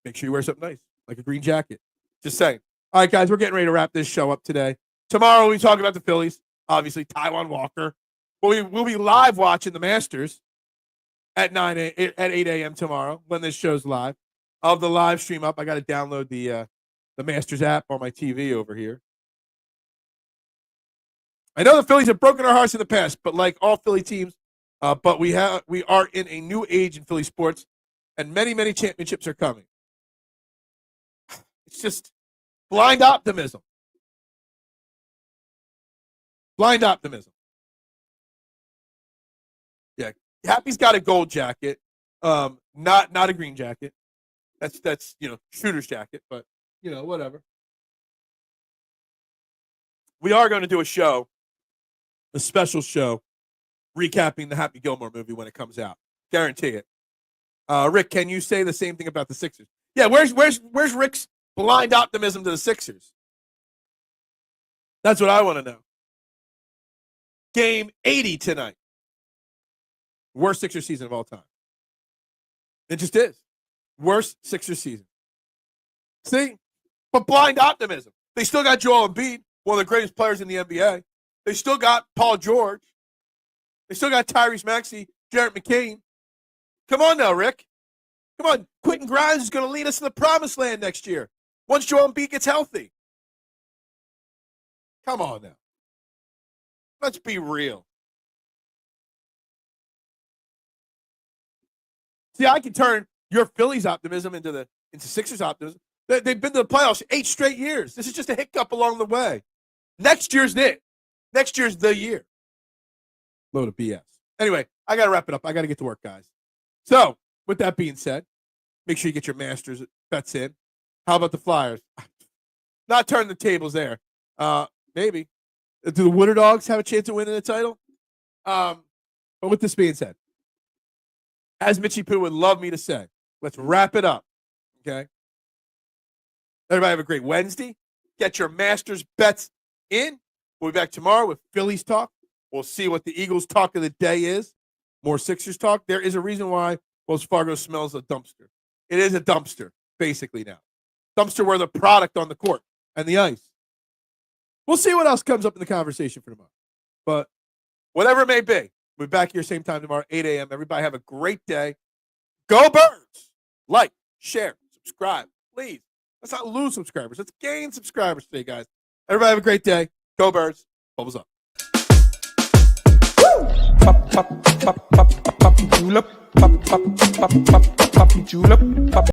Make sure you wear something nice, like a green jacket. Just saying. All right, guys, we're getting ready to wrap this show up today. Tomorrow we talk about the Phillies, obviously, Taijuan Walker. We'll be live watching the Masters at 8 a.m. tomorrow when this show's live. I'll have the live stream up. I got to download the Masters app on my TV over here. I know the Phillies have broken our hearts in the past, but like all Philly teams, but we are in a new age in Philly sports, and many, many championships are coming. It's just blind optimism. Blind optimism. Yeah, Happy's got a gold jacket, not a green jacket. That's shooter's jacket, but whatever. We are going to do a special show, recapping the Happy Gilmore movie when it comes out. Guarantee it. Rick, can you say the same thing about the Sixers? Yeah, where's Rick's blind optimism to the Sixers? That's what I want to know. Game 80 tonight. Worst Sixers season of all time. It just is. Worst Sixers season. See? But blind optimism. They still got Joel Embiid, one of the greatest players in the NBA. They still got Paul George. They still got Tyrese Maxey, Jarrett McCain. Come on now, Rick. Come on. Quentin Grimes is going to lead us to the promised land next year once Joel Embiid gets healthy. Come on now. Let's be real. See, I can turn your Phillies optimism into Sixers optimism. They've been to the playoffs 8 straight years. This is just a hiccup along the way. Next year's it. Next year's the year. Load of BS. Anyway, I got to wrap it up. I got to get to work, guys. So, with that being said, make sure you get your Masters bets in. How about the Flyers? Not turn the tables there. Maybe. Do the Wooder Dogs have a chance of winning the title? But with this being said, as Mitchie Poo would love me to say, let's wrap it up. Okay? Everybody have a great Wednesday. Get your Masters bets in. We'll be back tomorrow with Phillies talk. We'll see what the Eagles talk of the day is. More Sixers talk. There is a reason why Wells Fargo smells a dumpster. It is a dumpster, basically now. Dumpster where the product on the court and the ice. We'll see what else comes up in the conversation for tomorrow. But whatever it may be, we'll be back here same time tomorrow, 8 a.m. Everybody have a great day. Go Birds! Like, share, subscribe, please. Let's not lose subscribers. Let's gain subscribers today, guys. Everybody have a great day. Go Birds. Bubbles up. Pop, pop, pop, pop, pop, julep. Pop, pop, pop, pop, pop, julep. Pop.